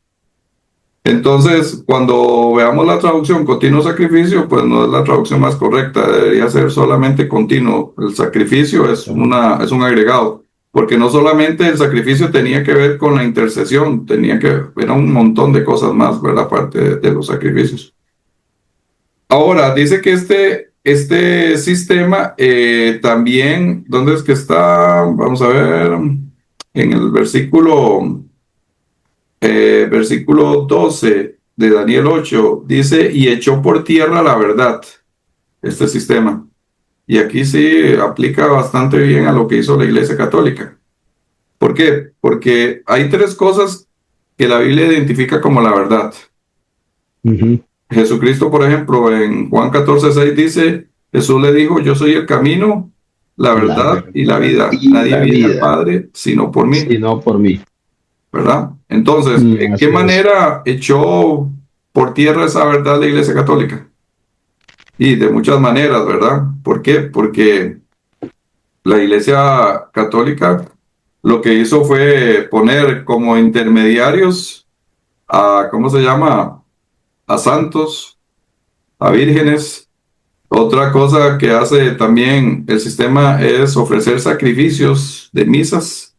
Entonces, cuando veamos la traducción continuo sacrificio, pues no es la traducción más correcta, debería ser solamente continuo. El sacrificio es un agregado, porque no solamente el sacrificio tenía que ver con la intercesión, era un montón de cosas más, ¿verdad? Aparte de los sacrificios. Ahora, dice que este sistema también, ¿dónde es que está? Vamos a ver, en el versículo 12 de Daniel 8 dice, y echó por tierra la verdad, este sistema. Y aquí sí aplica bastante bien a lo que hizo la Iglesia Católica. ¿Por qué? Porque hay tres cosas que la Biblia identifica como la verdad. ujú. Jesucristo, por ejemplo, en Juan 14:6 dice, Jesús le dijo, yo soy el camino, la La verdad y la verdad vida. y Nadie la viene al vida, Padre sino por mí. sino por mí. ¿Verdad? Entonces, ¿en qué Así es. manera echó por tierra esa verdad la Iglesia Católica? Y de muchas maneras, ¿verdad? ¿Por qué? Porque la Iglesia Católica lo que hizo fue poner como intermediarios a, ¿cómo se llama? A santos, a vírgenes. Otra cosa que hace también el sistema es ofrecer sacrificios de misas.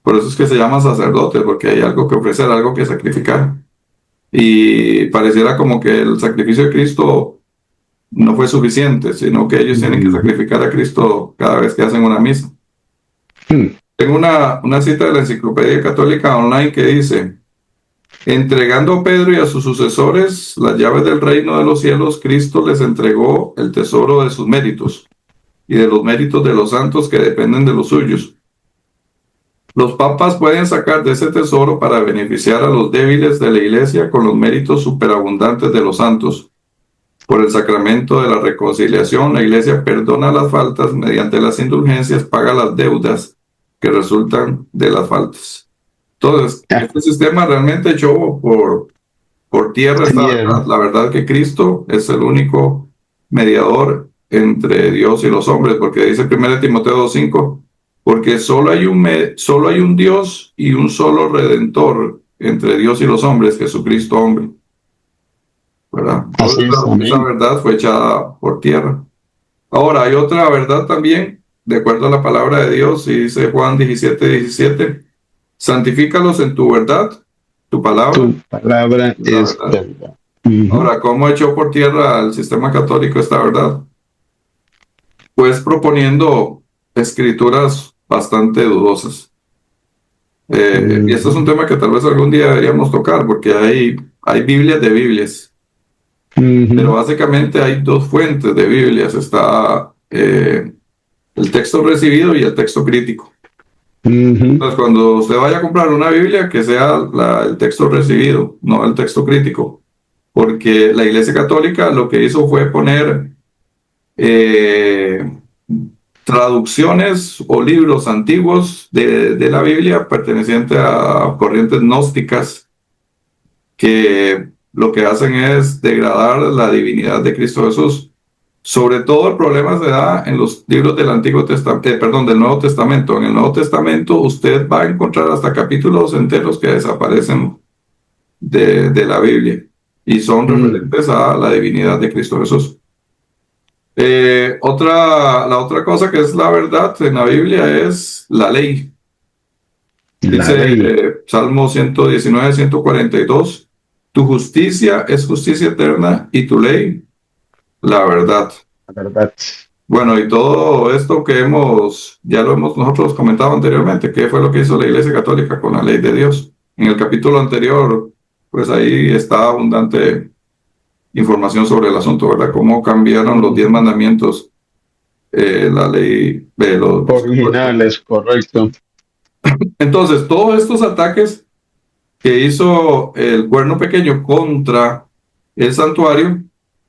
Por eso es que se llama sacerdote, porque hay algo que ofrecer, algo que sacrificar. Y pareciera como que el sacrificio de Cristo no fue suficiente, sino que ellos tienen que Ujú. sacrificar a Cristo cada vez que hacen una misa. Mm, Tengo una cita de la Enciclopedia Católica Online que dice, entregando a Pedro y a sus sucesores las llaves del reino de los cielos, Cristo les entregó el tesoro de sus méritos y de los méritos de los santos que dependen de los suyos. Los papas pueden sacar de ese tesoro para beneficiar a los débiles de la iglesia con los méritos superabundantes de los santos. Por el sacramento de la reconciliación, la Iglesia perdona las faltas, mediante las indulgencias paga las deudas que resultan de las faltas. Entonces, ah, este sistema realmente echó por tierra esta tierra. verdad. La verdad que Cristo es el único mediador entre Dios y los hombres, porque dice 1 Timoteo 2:5, porque solo hay un Dios y un solo Redentor entre Dios y los hombres, Jesucristo hombre. ¿Verdad? Toda Así es, esa amén. verdad fue echada por tierra. Ahora, hay otra verdad también, de acuerdo a la palabra de Dios, y dice Juan 17:17, santifícalos en tu verdad, tu palabra, Tu palabra es la es verdad. verdad. Ujú, Ahora, ¿cómo echó por tierra el sistema católico esta verdad? Pues proponiendo escrituras bastante dudosas. Y esto es un ujú, tema que tal vez algún día deberíamos tocar, porque hay Biblias de Biblias. Pero ujú, básicamente hay dos fuentes de Biblias. Está el texto recibido y el texto crítico. Ujú. Entonces, cuando usted vaya a comprar una Biblia, que sea el texto recibido, no el texto crítico, porque la Iglesia Católica lo que hizo fue poner eh, traducciones o libros antiguos de la Biblia pertenecientes a corrientes gnósticas que lo que hacen es degradar la divinidad de Cristo Jesús. Sobre todo el problema se da en los libros del Antiguo Testamento, perdón, del Nuevo Testamento. En el Nuevo Testamento usted va a encontrar hasta capítulos enteros que desaparecen de la Biblia y son Mm. referentes a la divinidad de Cristo Jesús. La otra cosa que es la verdad en la Biblia es la ley. La Dice ley, Salmo 119, 142, tu justicia es justicia eterna y tu ley, la verdad. la verdad. Bueno, y todo esto que ya lo hemos nosotros comentado anteriormente, qué fue lo que hizo la Iglesia Católica con la ley de Dios. En el capítulo anterior, pues ahí está abundante información sobre el asunto, ¿verdad? Cómo cambiaron los 10 mandamientos, la ley de los... Originales, correcto. Entonces, todos estos ataques que hizo el cuerno pequeño contra el santuario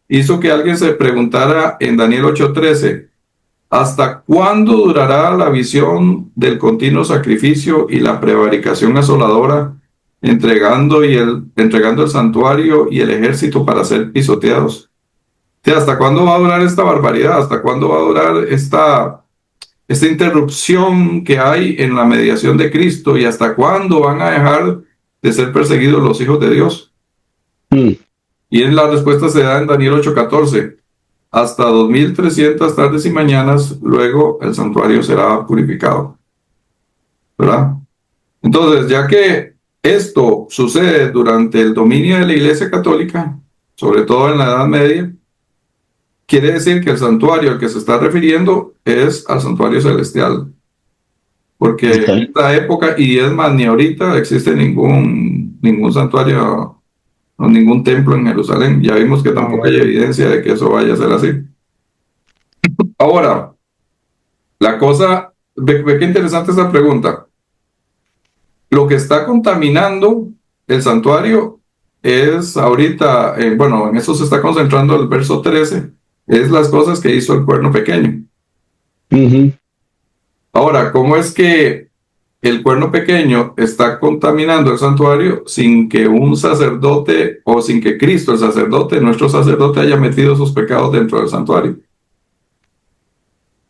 hizo que alguien se preguntara en Daniel 8:13, ¿hasta cuándo durará la visión del continuo sacrificio y la prevaricación asoladora, entregando el santuario y el ejército para ser pisoteados? O sea, ¿hasta cuándo va a durar esta barbaridad? ¿Hasta cuándo va a durar esta interrupción que hay en la mediación de Cristo? ¿Y hasta cuándo van a dejar de ser perseguidos los hijos de Dios? Mm. Y en la respuesta se da en Daniel 8:14. Hasta 2300 tardes y mañanas, luego el santuario será purificado. ¿Verdad? Entonces, ya que esto sucede durante el dominio de la Iglesia Católica, sobre todo en la Edad Media, quiere decir que el santuario al que se está refiriendo es al santuario celestial. Porque Está en bien. esta época, y es más, ni ahorita existe ningún santuario o ningún templo en Jerusalén. Ya vimos que Ah, tampoco hay bueno. evidencia de que eso vaya a ser así. Ahora, la cosa, ve qué interesante esta pregunta. Lo que está contaminando el santuario es ahorita, bueno, en eso se está concentrando el verso 13, es las cosas que hizo el cuerno pequeño. Ujú. Ahora, ¿cómo es que el cuerno pequeño está contaminando el santuario sin que un sacerdote o sin que Cristo, el sacerdote, nuestro sacerdote, haya metido sus pecados dentro del santuario?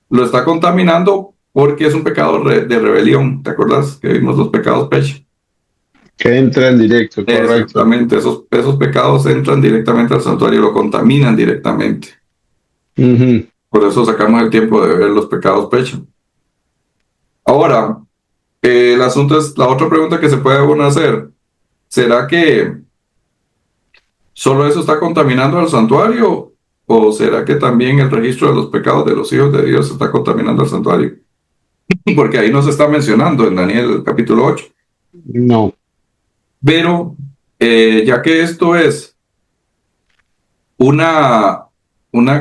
Lo está contaminando porque es un pecado de rebelión. ¿Te acuerdas que vimos los pecados peche? Que entra en directo, correcto. Exactamente, esos pecados entran directamente al santuario y lo contaminan directamente. Ujú. Por eso sacamos el tiempo de ver los pecados pecho. Ahora, el asunto es, la otra pregunta que se puede uno hacer, ¿será que solo eso está contaminando al santuario? ¿O será que también el registro de los pecados de los hijos de Dios está contaminando al santuario? Porque ahí no se está mencionando en Daniel capítulo 8. No. Pero ya que esto es una,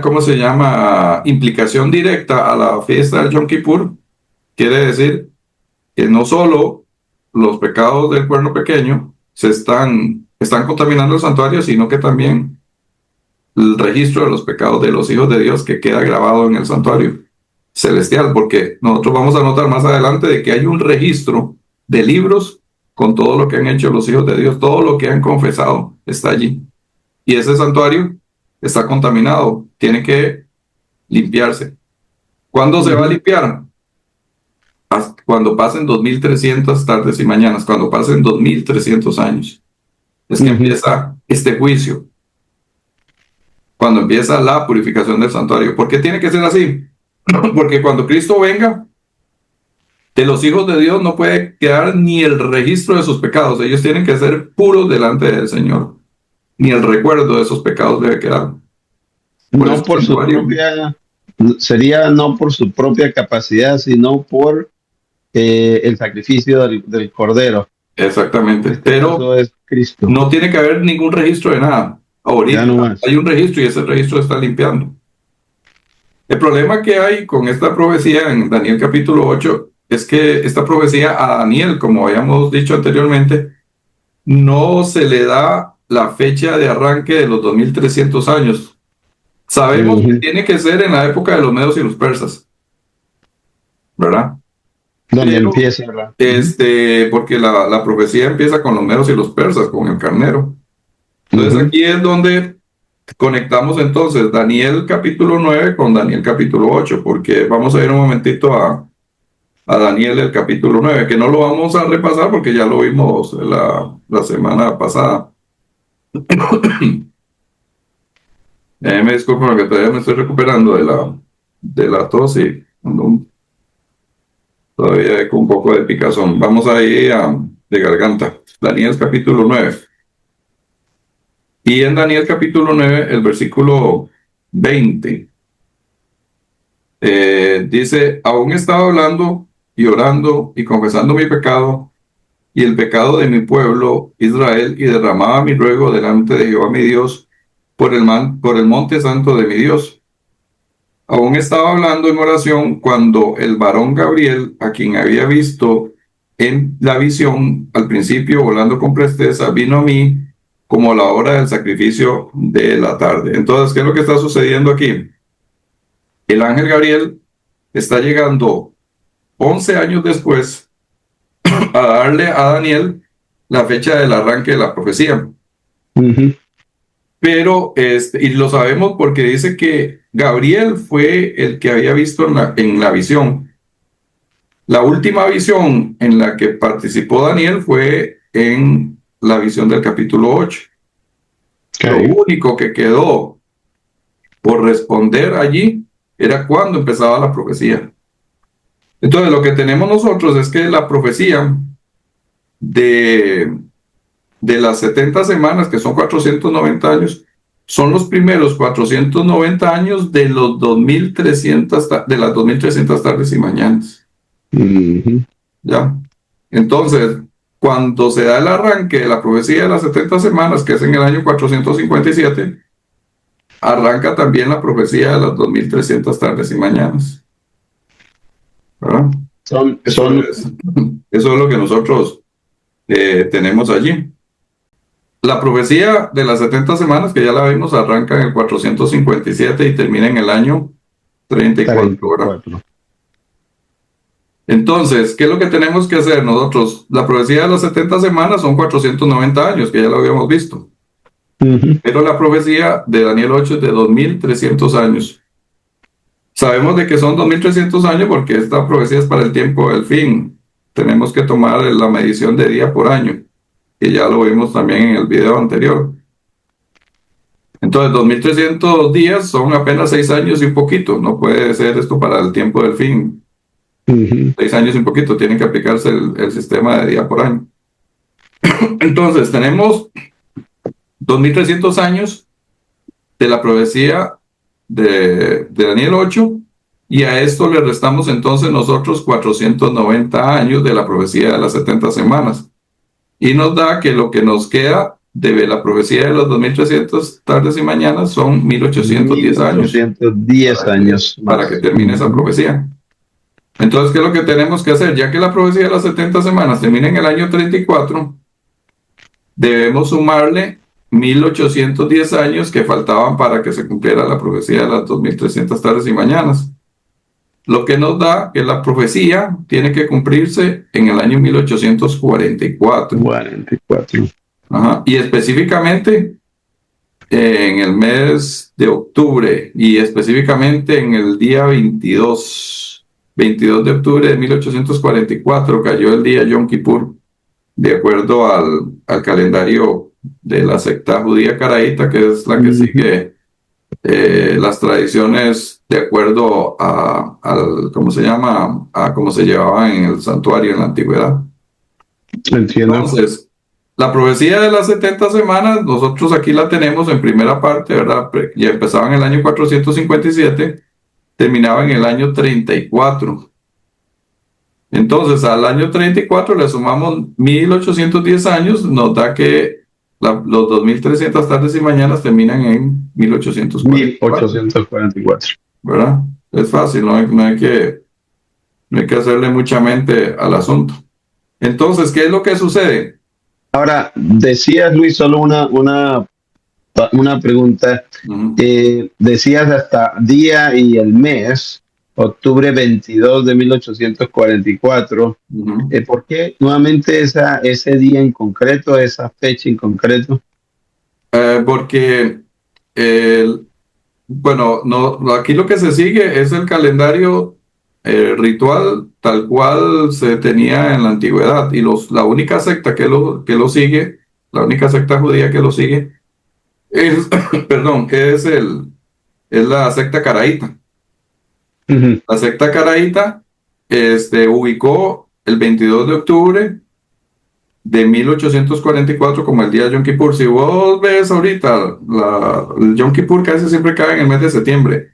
¿cómo se llama? Implicación directa a la fiesta del Yom Kippur, quiere decir que no solo los pecados del cuerno pequeño están contaminando el santuario, sino que también el registro de los pecados de los hijos de Dios que queda grabado en el santuario celestial, porque nosotros vamos a notar más adelante de que hay un registro de libros con todo lo que han hecho los hijos de Dios, todo lo que han confesado está allí. Y ese santuario está contaminado, tiene que limpiarse. ¿Cuándo se va a Ujú. limpiar? Cuando pasen 2300 tardes y mañanas, cuando pasen 2300 años. Es que Ujú. empieza este juicio, cuando empieza la purificación del santuario. ¿Por qué tiene que ser así? Porque cuando Cristo venga, de los hijos de Dios no puede quedar ni el registro de sus pecados. Ellos tienen que ser puros delante del Señor. Ni el recuerdo de esos pecados debe quedar. Por eso No el por su santuario. propia, sería no por su propia capacidad, sino por el sacrificio del Cordero. En Exactamente. este Pero caso es Cristo. no tiene que haber ningún registro de nada. Ya no Ahorita más. hay un registro y ese registro está limpiando. El problema que hay con esta profecía en Daniel capítulo 8 es que esta profecía a Daniel, como habíamos dicho anteriormente, no se le da la fecha de arranque de los 2300 años. Sabemos que Ujú. tiene que ser en la época de los medos y los persas, ¿verdad? Donde Pero, empieza Ujú. porque la profecía empieza con los medos y los persas, con el carnero. Entonces Ujú. aquí es donde conectamos entonces Daniel capítulo 9 con Daniel capítulo 8, porque vamos a ir un momentito a Daniel el capítulo 9, que no lo vamos a repasar porque ya lo vimos la semana pasada. Me disculpo porque todavía me estoy recuperando de la tos y ando todavía con un poco de picazón. Vamos a ir de garganta. Daniel capítulo 9. Y en Daniel capítulo 9, el versículo 20, dice, aún estaba hablando y orando y confesando mi pecado y el pecado de mi pueblo Israel, y derramaba mi ruego delante de Jehová mi Dios por el monte santo de mi Dios. Aún estaba hablando en oración cuando el varón Gabriel, a quien había visto en la visión al principio volando con presteza, vino a mí como a la hora del sacrificio de la tarde. Entonces, ¿qué es lo que está sucediendo aquí? El ángel Gabriel está llegando 11 años después a darle a Daniel la fecha del arranque de la profecía. Ujú. Pero, y lo sabemos porque dice que Gabriel fue el que había visto en la visión. La última visión en la que participó Daniel fue en la visión del capítulo 8. Lo Ok. único que quedó por responder allí era cuando empezaba la profecía. Entonces, lo que tenemos nosotros es que la profecía de, de las 70 semanas, que son 490 años, son los primeros 490 años de los 2300, de las 2300 tardes y mañanas. Ujú. ¿Ya? Entonces, cuando se da el arranque de la profecía de las 70 semanas, que es en el año 457, arranca también la profecía de las 2300 tardes y mañanas, ¿verdad? Son, Eso son, es, eso es lo que nosotros tenemos allí. La profecía de las 70 semanas, que ya la vimos, arranca en el 457 y termina en el año 34, ¿verdad? 34. Entonces, ¿qué es lo que tenemos que hacer nosotros? La profecía de las 70 semanas son 490 años, que ya lo habíamos visto. Ujú. Pero la profecía de Daniel 8 es de 2300 años. Sabemos de que son 2300 años porque esta profecía es para el tiempo del fin. Tenemos que tomar la medición de día por año, que ya lo vimos también en el video anterior. Entonces, 2300 días son apenas 6 años y un poquito. No puede ser esto para el tiempo del fin. Ujú. 6 años y un poquito. Tiene que aplicarse el sistema de día por año. Entonces, tenemos 2300 años de la profecía de Daniel 8, y a esto le restamos entonces nosotros 490 años de la profecía de las 70 semanas. Y nos da que lo que nos queda de la profecía de los 2300 tardes y mañanas son 1810 años 1810 para que, años para que más. termine esa Ujú. profecía. Entonces, ¿qué es lo que tenemos que hacer? Ya que la profecía de las 70 semanas termina en el año 34, debemos sumarle 1810 años que faltaban para que se cumpliera la profecía de las 2300 tardes y mañanas. Lo que nos da que la profecía tiene que cumplirse en el año 1844. 44. Ajá. Y específicamente en el mes de octubre, y específicamente en el día 22 de octubre de 1844 cayó el día Yom Kippur, de acuerdo al calendario de la secta judía caraíta, que es la que Ujú. sigue las tradiciones de acuerdo al, ¿cómo se llama? A cómo se llevaban en el santuario en la antigüedad. Entiendo. Entonces, la profecía de las 70 semanas, nosotros aquí la tenemos en primera parte, ¿verdad? Ya empezaba en el año 457, terminaba en el año 34. Entonces, al año 34 le sumamos 1810 años, nos da que los 2300 tardes y mañanas terminan en mil ochocientos mil cuarenta y cuatro, ochocientos cuarenta y cuatro ¿verdad? Es fácil, no hay que no hay que hacerle mucha mente al asunto. Entonces, ¿qué es lo que sucede? Ahora, decías, Luis, solo una pregunta. Ujú, Decías hasta día y el mes, octubre 22 de 1844. ujú. ¿Por qué nuevamente ese día en concreto, esa fecha en concreto? Porque, el- bueno, no, aquí lo que se sigue es el calendario ritual tal cual se tenía en la antigüedad y la única secta que lo sigue, la única secta judía que lo sigue es, perdón, es la secta caraíta. Ujú, La secta caraíta ubicó el 22 de octubre de 1844 como el día de Yom Kippur. Si vos ves ahorita, el Yom Kippur casi siempre cae en el mes de septiembre.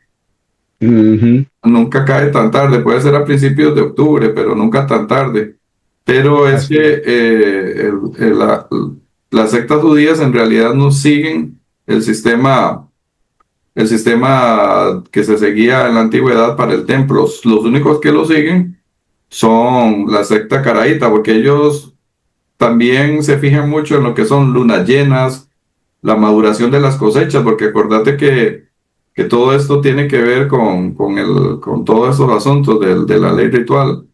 ujú. Nunca cae tan tarde, puede ser a principios de octubre, pero nunca tan tarde. Pero es Así es. que las sectas judías en realidad no siguen el sistema, el sistema que se seguía en la antigüedad para el templo. Los únicos que lo siguen son la secta caraíta, porque ellos también se fijan mucho en lo que son lunas llenas, la maduración de las cosechas, porque acordate que todo esto tiene que ver con todos estos asuntos de la ley ritual.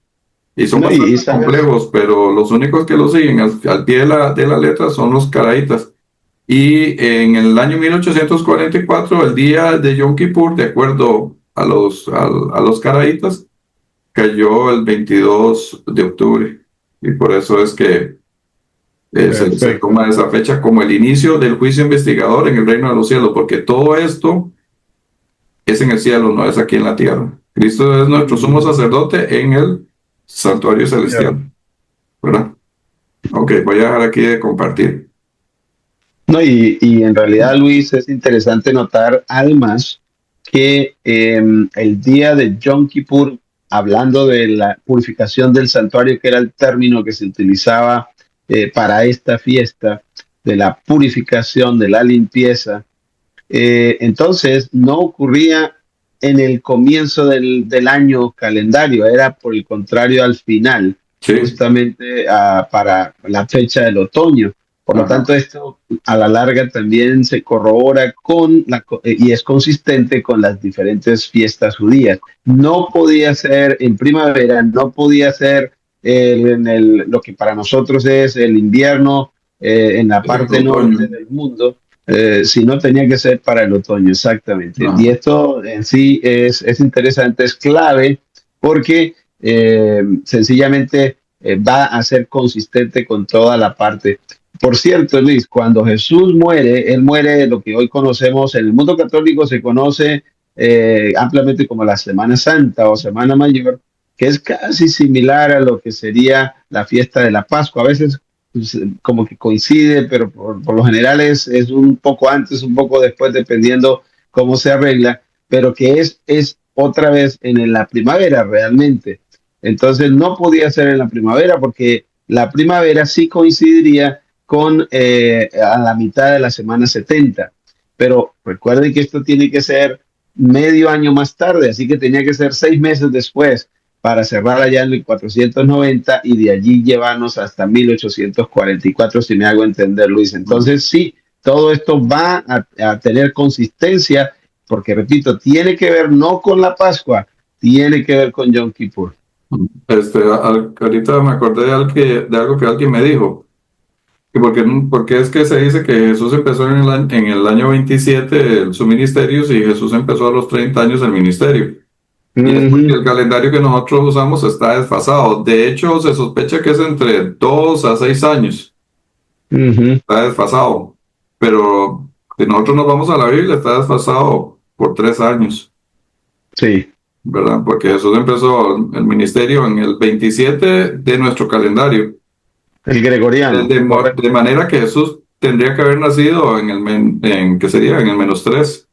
Y son No, y bastante sabes, complejos, pero los únicos que lo siguen al pie de la letra son los caraítas. Y en el año 1844, el día de Yom Kippur, de acuerdo a los caraítas, cayó el 22 de octubre. Y por eso es que se perfecto. toma esa fecha como el inicio del juicio investigador en el reino de los cielos, porque todo esto es en el cielo, no es aquí en la tierra. Cristo es nuestro sumo Ujú. sacerdote en el santuario Ya. celestial, ¿verdad? Ok, voy a dejar aquí de compartir. No, y en realidad, Luis, es interesante notar además que el día de Yom Kippur, hablando de la purificación del santuario, que era el término que se utilizaba para esta fiesta, de la purificación, de la limpieza, entonces no ocurría en el comienzo del año calendario, era por el contrario al final, Sí, justamente para la fecha del otoño. Por lo ajá, tanto, esto a la larga también se corrobora y es consistente con las diferentes fiestas judías. No podía ser en primavera, no podía ser lo que para nosotros es el invierno en la en el parte norte otoño. del mundo, si no tenía que ser para el otoño, exactamente. Y Ajá. esto en sí es interesante, es clave, porque sencillamente va a ser consistente con toda la parte. Por cierto, Luis, cuando Jesús muere, él muere lo que hoy conocemos, en el mundo católico se conoce ampliamente como la Semana Santa o Semana Mayor, que es casi similar a lo que sería la fiesta de la Pascua. A veces pues, como que coincide, pero por lo general es un poco antes, un poco después, dependiendo cómo se arregla, pero que es otra vez en la primavera realmente. Entonces no podía ser en la primavera porque la primavera sí coincidiría con a la mitad de la semana 70. Pero recuerden que esto tiene que ser medio año más tarde, así que tenía que ser 6 meses después para cerrar allá en el 490 y de allí llevarnos hasta 1844, si me hago entender, Luis. Entonces, sí, todo esto va a tener consistencia, porque, repito, tiene que ver no con la Pascua, tiene que ver con Yom Kippur. Ahorita me acordé de algo que alguien me dijo. Porque es que se dice que Jesús empezó en el año 27 su ministerio, y Jesús empezó a los 30 años el ministerio. Y es porque Ujú, el calendario que nosotros usamos está desfasado. De hecho, se sospecha que es entre 2 a 6 años. ujú, Está desfasado. Pero si nosotros nos vamos a la Biblia, está desfasado por 3 años, sí, ¿verdad? Porque Jesús empezó el ministerio en el 27 de nuestro calendario. el De, gregoriano, de mo- de correcto. manera que Jesús tendría que haber nacido ¿qué sería? En el -3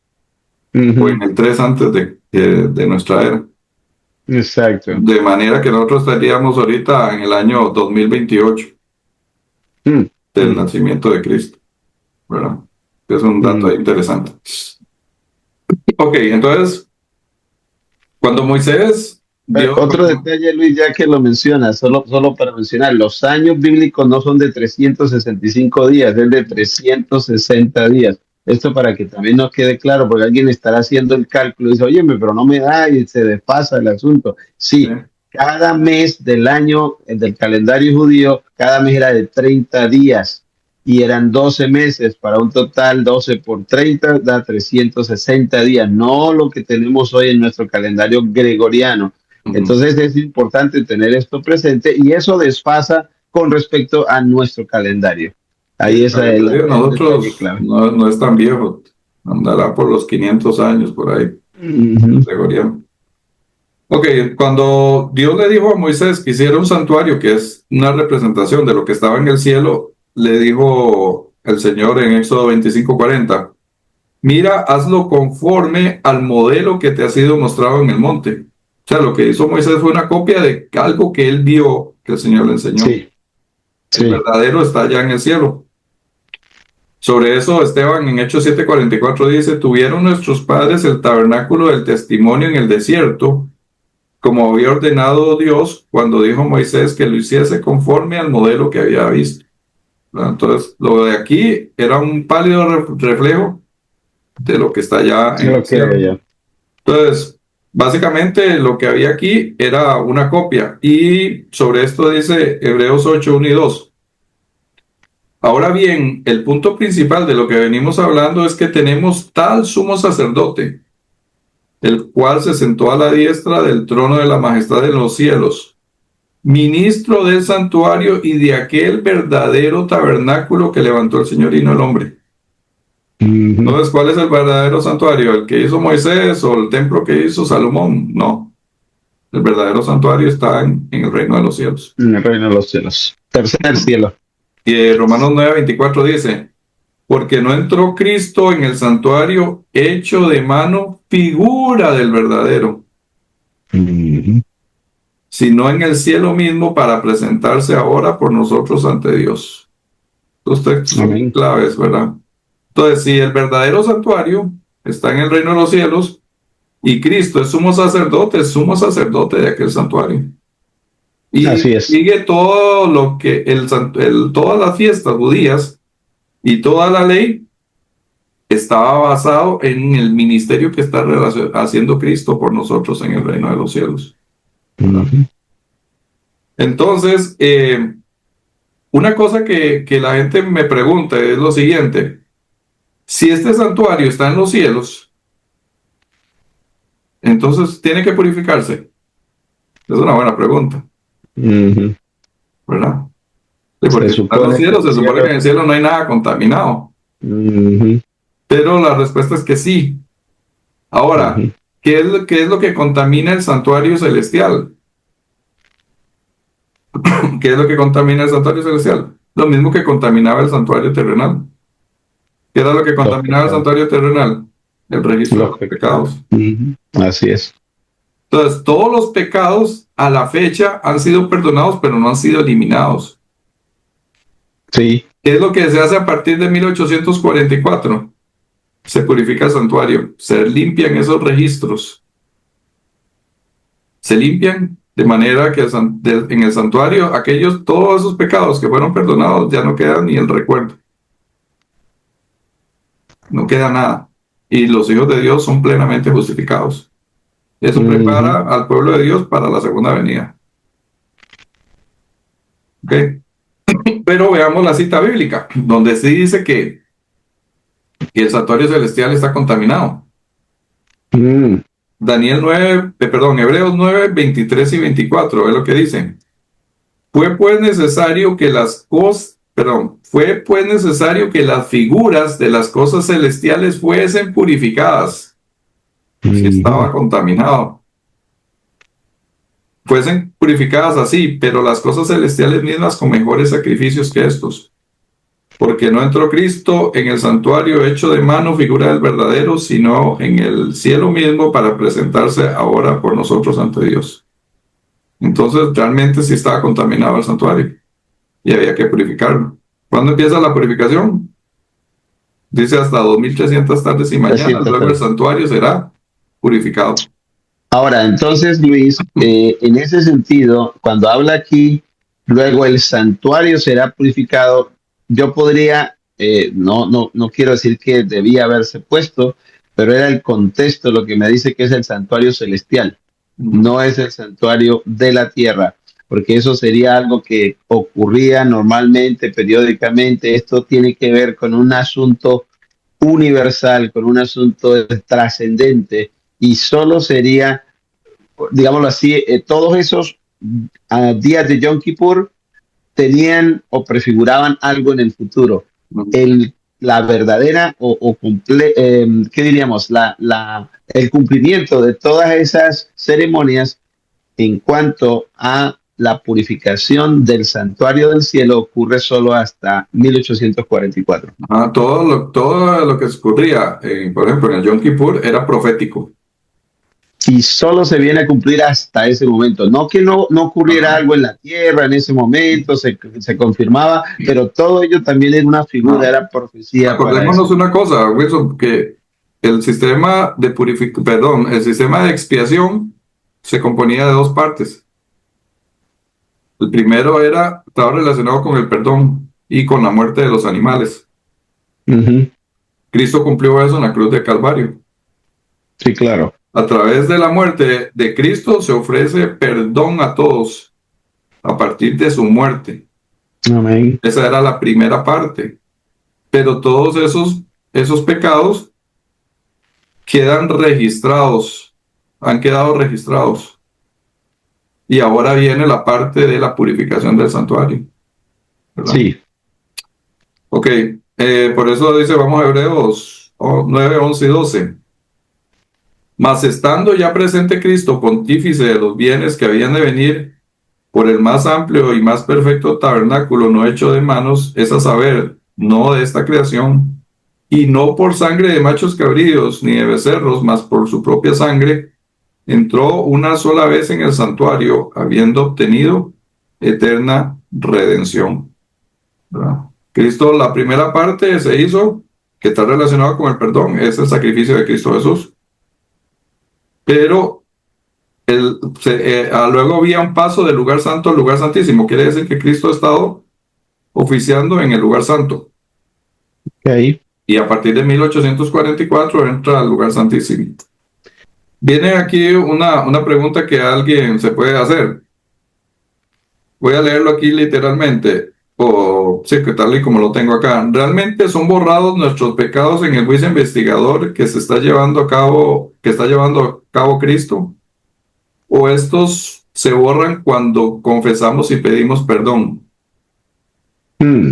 o Ujú, en el 3 antes de nuestra era. exacto. De manera que nosotros estaríamos ahorita en el año 2028 Mm, del mm, nacimiento de Cristo, ¿verdad? Es un dato mm, ahí interesante. Ok, entonces, cuando Moisés Dios, Otro detalle, Luis, ya que lo mencionas, solo para mencionar, los años bíblicos no son de 365 días, es de 360 días. Esto para que también nos quede claro, porque alguien estará haciendo el cálculo y dice, oye, pero no me da y se desfasa el asunto. Sí, ¿eh? cada mes del año, el del calendario judío, cada mes era de 30 días y eran 12 meses para un total 12 por 30 da 360 días, no lo que tenemos hoy en nuestro calendario gregoriano. Ujú. Entonces es importante tener esto presente y eso desfasa con respecto a nuestro calendario. Y Ahí el esa es calendario de el detalle nosotros clave. no es tan viejo, andará por los 500 años por ahí, Ujú. Gregoriano. Ok, cuando Dios le dijo a Moisés que hiciera un santuario, que es una representación de lo que estaba en el cielo, le dijo el Señor en Éxodo 25:40, mira, hazlo conforme al modelo que te ha sido mostrado en el monte. O sea, lo que hizo Moisés fue una copia de algo que él vio que el Señor le enseñó. Sí, El sí. verdadero está allá en el cielo. Sobre eso, Esteban en Hechos 7:44 dice, tuvieron nuestros padres el tabernáculo del testimonio en el desierto, como había ordenado Dios cuando dijo a Moisés que lo hiciese conforme al modelo que había visto. Entonces, lo de aquí era un pálido reflejo de lo que está allá Sí en el lo que cielo. yo. Entonces, básicamente lo que había aquí era una copia. Y sobre esto dice Hebreos 8:1 y 2. Ahora bien, el punto principal de lo que venimos hablando es que tenemos tal sumo sacerdote, el cual se sentó a la diestra del trono de la majestad en los cielos, ministro del santuario y de aquel verdadero tabernáculo que levantó el Señor y no el hombre. Ujú. Entonces, ¿cuál es el verdadero santuario? ¿El que hizo Moisés o el templo que hizo Salomón? No. El verdadero santuario está en el reino de los cielos. En el reino de los cielos. Tercer cielo. Y Romanos 9:24 dice, porque no entró Cristo en el santuario hecho de mano, figura del verdadero, Ujú. sino en el cielo mismo para presentarse ahora por nosotros ante Dios. Los textos son Amén. claves, ¿verdad? Entonces, si el verdadero santuario está en el reino de los cielos y Cristo es sumo sacerdote de aquel santuario. Y Así es. sigue todo lo que todas las fiestas judías y toda la ley estaba basado en el ministerio que está haciendo Cristo por nosotros en el reino de los cielos, ¿verdad? Ujú. Entonces, una cosa que la gente me pregunta es lo siguiente, si este santuario está en los cielos, entonces tiene que purificarse. Es una buena pregunta, Ujú. ¿verdad? Sí, Se porque si está en los supone que cielos, el se supone que cielo. en el cielo no hay nada contaminado, Ujú. pero la respuesta es que sí. Ahora, Ujú. qué es lo que contamina el santuario celestial? ¿Qué es lo que contamina el santuario celestial? Lo mismo que contaminaba el santuario terrenal. ¿Qué era lo que Los contaminaba el pecados. santuario terrenal? El registro de Los los pecados. pecados. Ujú. Así es. Entonces, todos los pecados a la fecha han sido perdonados, pero no han sido eliminados. Sí. ¿Qué es lo que se hace a partir de 1844? Se purifica el santuario, se limpian esos registros, se limpian de manera que en el santuario todos esos pecados que fueron perdonados ya no quedan ni el recuerdo, no queda nada. Y los hijos de Dios son plenamente justificados. Eso Ujú. prepara al pueblo de Dios para la segunda venida. ¿Okay? Pero veamos la cita bíblica, donde sí dice que el santuario celestial está contaminado. Mm. Hebreos 9:23 y 24, es lo que dice. Fue pues necesario que las figuras de las cosas celestiales fuesen purificadas, si Ujú. estaba contaminado, fuesen purificadas así, pero las cosas celestiales mismas con mejores sacrificios que estos. Porque no entró Cristo en el santuario hecho de mano, figura del verdadero, sino en el cielo mismo para presentarse ahora por nosotros ante Dios. Entonces, realmente sí estaba contaminado el santuario y había que purificarlo. ¿Cuándo empieza la purificación? Dice hasta 2300 tardes y mañanas, 300 luego el tal. santuario será purificado. Ahora, entonces, Luis, en ese sentido, cuando habla aquí, luego el santuario será purificado, yo podría, no quiero decir que debía haberse puesto, pero era el contexto lo que me dice que es el santuario celestial, Mm. no es el santuario de la tierra, porque eso sería algo que ocurría normalmente, periódicamente. Esto tiene que ver con un asunto universal, con un asunto trascendente, y solo sería, digámoslo así, todos esos días de Yom Kippur tenían o prefiguraban algo en el futuro. Mm. La verdadera ¿qué diríamos? El cumplimiento de todas esas ceremonias en cuanto a la purificación del santuario del cielo ocurre solo hasta 1844. Todo lo que ocurría, por ejemplo, en el Yom Kippur era profético. Y solo se viene a cumplir hasta ese momento. No que no ocurriera Ajá. algo en la tierra en ese momento, se confirmaba, pero todo ello también era una figura, Ajá. era profecía para ese Acordémonos una momento. cosa, Wilson, que el sistema de expiación se componía de dos partes. El primero estaba relacionado con el perdón y con la muerte de los animales. Ujú. Cristo cumplió eso en la cruz de Calvario. Sí, claro. A través de la muerte de Cristo se ofrece perdón a todos a partir de su muerte. Amén. Esa era la primera parte. Pero todos esos pecados quedan registrados, han quedado registrados. Y ahora viene la parte de la purificación del santuario, ¿verdad? Sí. Ok, por eso dice, vamos a Hebreos 9, 11 y 12. Mas estando ya presente Cristo, pontífice de los bienes que habían de venir por el más amplio y más perfecto tabernáculo no hecho de manos, es a saber, no de esta creación, y no por sangre de machos cabríos ni de becerros, mas por su propia sangre, entró una sola vez en el santuario, habiendo obtenido eterna redención, ¿verdad? Cristo, la primera parte se hizo, que está relacionado con el perdón, es el sacrificio de Cristo Jesús. Pero luego había un paso del lugar santo al lugar santísimo. Quiere decir que Cristo ha estado oficiando en el lugar santo. Ok. Y a partir de 1844 entra al lugar santísimo. Viene aquí una pregunta que alguien se puede hacer. Voy a leerlo aquí literalmente, o sí, que tal y como lo tengo acá. ¿Realmente son borrados nuestros pecados en el juicio investigador que se está llevando a cabo, que está llevando a cabo Cristo? ¿O estos se borran cuando confesamos y pedimos perdón? Mm,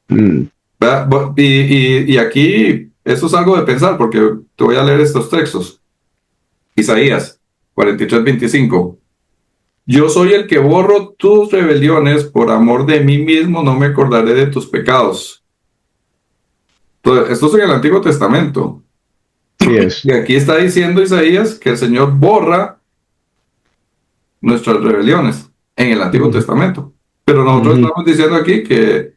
mm. ¿Verdad? Y aquí, esto es algo de pensar, porque te voy a leer estos textos. Isaías 43:25. Yo soy el que borro tus rebeliones, por amor de mí mismo no me acordaré de tus pecados. Entonces, esto es en el Antiguo Testamento. Sí es. Y aquí está diciendo Isaías que el Señor borra nuestras rebeliones en el Antiguo Ujú, Testamento. Pero nosotros ujú. estamos diciendo aquí que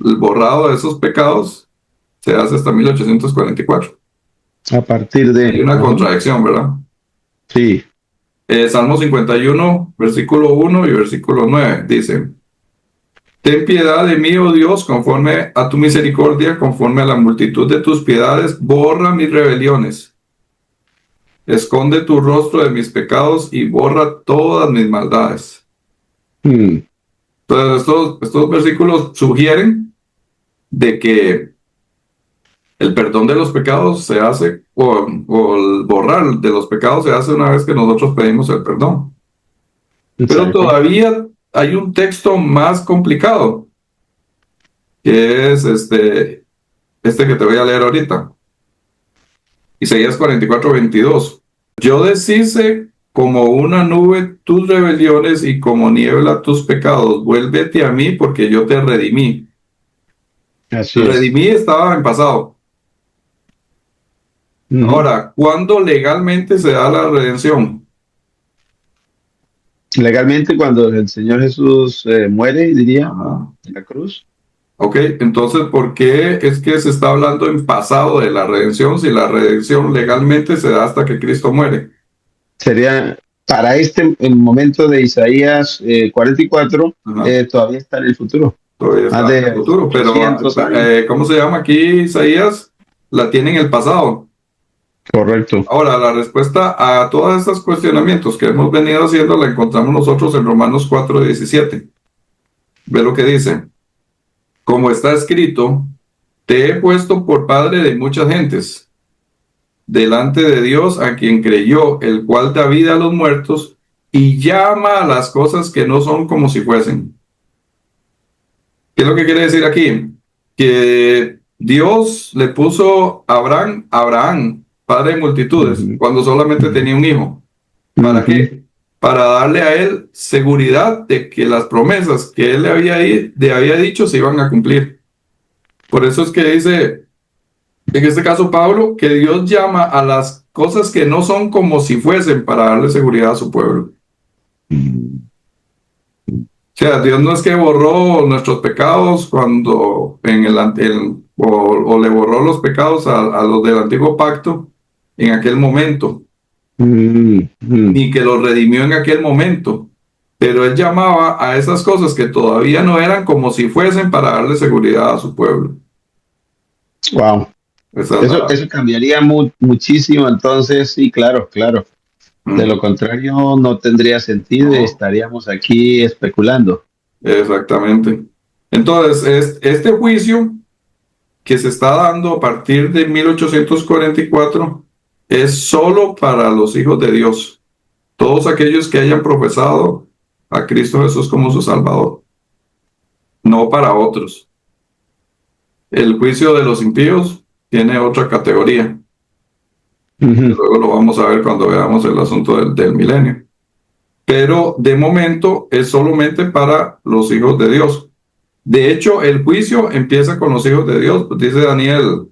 el borrado de esos pecados se hace hasta 1844. A partir Hay de. una Ajá. contradicción, ¿verdad? Sí. Salmo 51, versículo 1 y versículo 9 dice: Ten piedad de mí, oh Dios, conforme a tu misericordia, conforme a la multitud de tus piedades, borra mis rebeliones. Esconde tu rostro de mis pecados y borra todas mis maldades. Mm. Entonces, estos versículos sugieren de que el perdón de los pecados se hace, o el borrar de los pecados se hace una vez que nosotros pedimos el perdón. Pero Exacto. todavía hay un texto más complicado, que es este que te voy a leer ahorita. Isaías 44:22. Yo deshice como una nube tus rebeliones y como niebla tus pecados. Vuélvete a mí porque yo te redimí. Así El es. redimí estaba en pasado. Ujú. Ahora, ¿cuándo legalmente se da la redención? Legalmente, cuando el Señor Jesús muere, diría, Ajá. en la cruz. Ok, entonces, ¿por qué es que se está hablando en pasado de la redención si la redención legalmente se da hasta que Cristo muere? sería para este el momento de Isaías 44, Ajá. todavía está en el futuro, Todavía más está en el de futuro, pero 800 años. ¿cómo se llama aquí Isaías? La tiene en el pasado. Correcto. Ahora, la respuesta a todos estos cuestionamientos que hemos venido haciendo la encontramos nosotros en Romanos 4:17. Ve lo que dice. Como está escrito, te he puesto por padre de muchas gentes, delante de Dios a quien creyó, el cual da vida a los muertos y llama a las cosas que no son como si fuesen. ¿Qué es lo que quiere decir aquí? Que Dios le puso a Abraham, padre de multitudes, Ujú, cuando solamente tenía un hijo. ¿Para ujú. qué? Para darle a él seguridad de que las promesas que él le había dicho se iban a cumplir. Por eso es que dice, en este caso Pablo, que Dios llama a las cosas que no son como si fuesen para darle seguridad a su pueblo. O sea, Dios no es que borró nuestros pecados cuando o le borró los pecados a los del antiguo pacto en aquel momento, ni que los redimió en aquel momento, pero él llamaba a esas cosas que todavía no eran como si fuesen para darle seguridad a su pueblo. Wow. Esa es Eso cambiaría muchísimo, entonces, sí, claro, claro. De lo contrario, no tendría sentido y no, estaríamos aquí especulando. exactamente. Entonces, este juicio que se está dando a partir de 1844 es solo para los hijos de Dios, todos aquellos que hayan profesado a Cristo Jesús como su Salvador, no para otros. El juicio de los impíos tiene otra categoría, que Ujú. luego lo vamos a ver cuando veamos el asunto del milenio. Pero de momento es solamente para los hijos de Dios. De hecho, el juicio empieza con los hijos de Dios, pues dice Daniel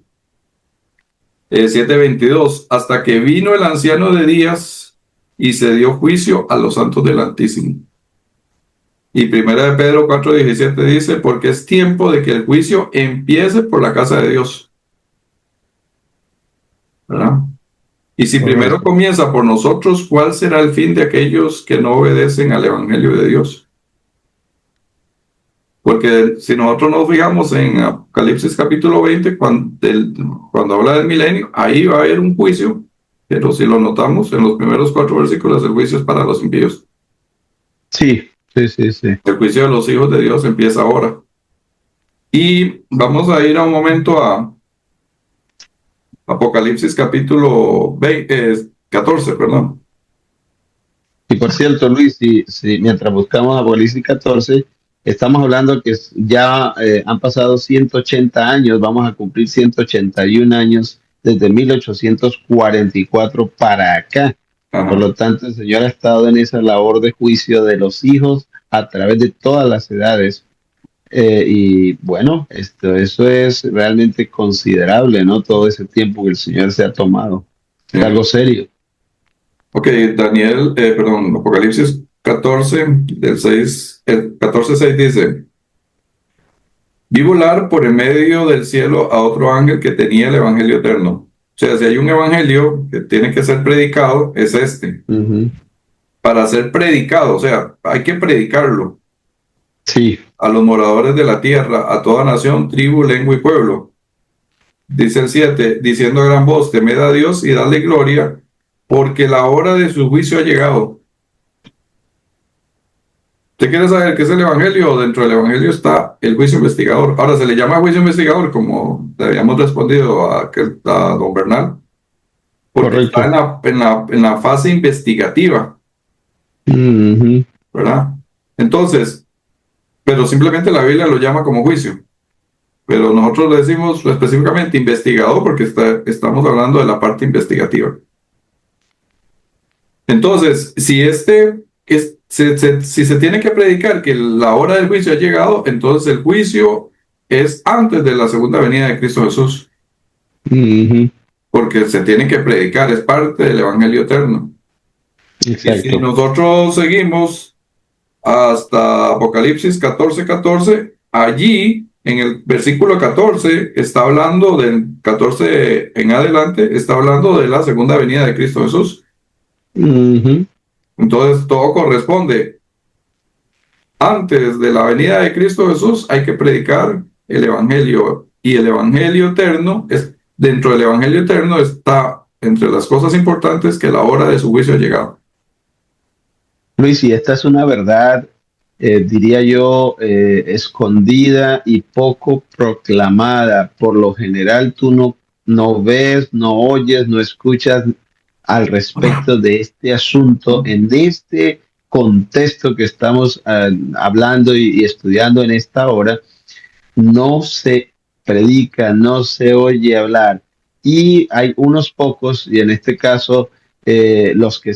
7:22, hasta que vino el anciano de días y se dio juicio a los santos del Altísimo. Y primera de Pedro 4:17 dice, porque es tiempo de que el juicio empiece por la casa de Dios, ¿verdad? Y si primero Correcto. comienza por nosotros, ¿cuál será el fin de aquellos que no obedecen al Evangelio de Dios? Porque si nosotros nos fijamos en Apocalipsis capítulo 20, cuando habla del milenio, ahí va a haber un juicio, pero si lo notamos en los primeros 4 versículos, el juicio es para los impíos. Sí, sí, sí, sí. El juicio de los hijos de Dios empieza ahora. Y vamos a ir a un momento a Apocalipsis capítulo 14, perdón. Y por cierto, Luis, si mientras buscamos Apocalipsis 14, estamos hablando que ya han pasado 180 años, vamos a cumplir 181 años desde 1844 para acá. Por Ajá. lo tanto, el Señor ha estado en esa labor de juicio de los hijos a través de todas las edades. Y bueno, eso es realmente considerable, ¿no? Todo ese tiempo que el Señor se ha tomado. Es Sí. algo serio. Ok, perdón, Apocalipsis 14, del 6, el 14:6 dice, vi volar por en medio del cielo a otro ángel que tenía el evangelio eterno. O sea, si hay un evangelio que tiene que ser predicado, es este. Ujú. Para ser predicado, o sea, hay que predicarlo Sí, a los moradores de la tierra, a toda nación, tribu, lengua y pueblo. Dice el 7, diciendo a gran voz, temed a Dios y dadle gloria, porque la hora de su juicio ha llegado. ¿Usted quiere saber qué es el Evangelio? Dentro del Evangelio está el juicio investigador. Ahora se le llama juicio investigador, como le habíamos respondido a don Bernal, porque está correcto. en la fase investigativa, Ujú. ¿verdad? Entonces, pero simplemente la Biblia lo llama como juicio. Pero nosotros le decimos específicamente investigador porque estamos hablando de la parte investigativa. Entonces, si se tiene que predicar que la hora del juicio ha llegado, entonces el juicio es antes de la segunda venida de Cristo Jesús, Ujú. porque se tiene que predicar, es parte del Evangelio eterno. Y si Exacto. nosotros seguimos hasta Apocalipsis 14:14, allí en el versículo 14 está hablando del 14 en adelante, está hablando de la segunda venida de Cristo Jesús. Ujú. Entonces, todo corresponde. Antes de la venida de Cristo Jesús hay que predicar el Evangelio, y el Evangelio eterno dentro del Evangelio eterno está entre las cosas importantes que la hora de su juicio ha llegado. Luis, y esta es una verdad, diría yo, escondida y poco proclamada. Por lo general, tú no ves, no oyes, no escuchas al respecto de este asunto en este contexto que estamos hablando y estudiando en esta hora. No se predica, no se oye hablar. Y hay unos pocos, y en este caso los que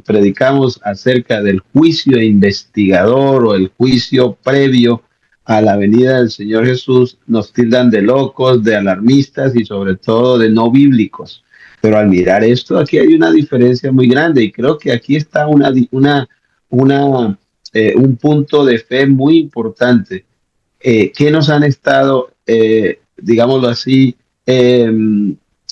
predicamos acerca del juicio investigador o el juicio previo a la venida del Señor Jesús, nos tildan de locos, de alarmistas y sobre todo de no bíblicos. Pero al mirar esto, aquí hay una diferencia muy grande y creo que aquí está una, un punto de fe muy importante. ¿Qué nos han estado, digámoslo así, eh,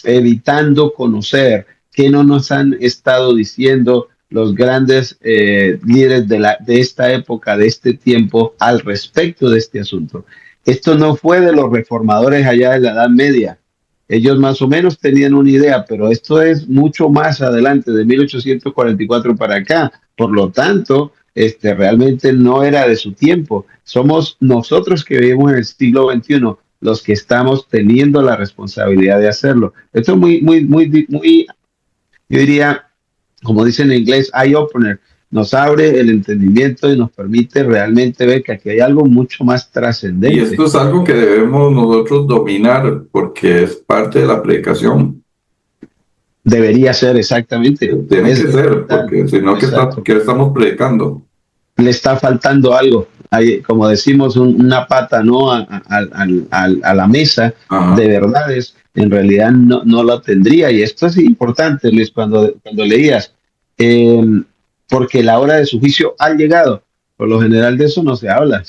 evitando conocer? ¿Qué no nos han estado diciendo los grandes líderes de esta época, de este tiempo, al respecto de este asunto? Esto no fue de los reformadores allá de la Edad Media. Ellos más o menos tenían una idea, pero esto es mucho más adelante, de 1844 para acá. Por lo tanto, realmente no era de su tiempo. Somos nosotros que vivimos en el siglo XXI los que estamos teniendo la responsabilidad de hacerlo. Esto es muy, yo diría, como dicen en inglés, eye-opener. Nos abre el entendimiento y nos permite realmente ver que aquí hay algo mucho más Y esto trascendente. es algo que debemos nosotros dominar porque es parte de la predicación. Debería ser exactamente. Tiene que Es ser, vital. porque si no, Exacto. ¿qué estamos predicando? Le está faltando algo. Hay, como decimos, una pata, ¿no? A la mesa de Ajá. verdades, en realidad no lo tendría. Y esto es importante, Luis, cuando leías, eh, porque la hora de su juicio ha llegado. Por lo general de eso no se habla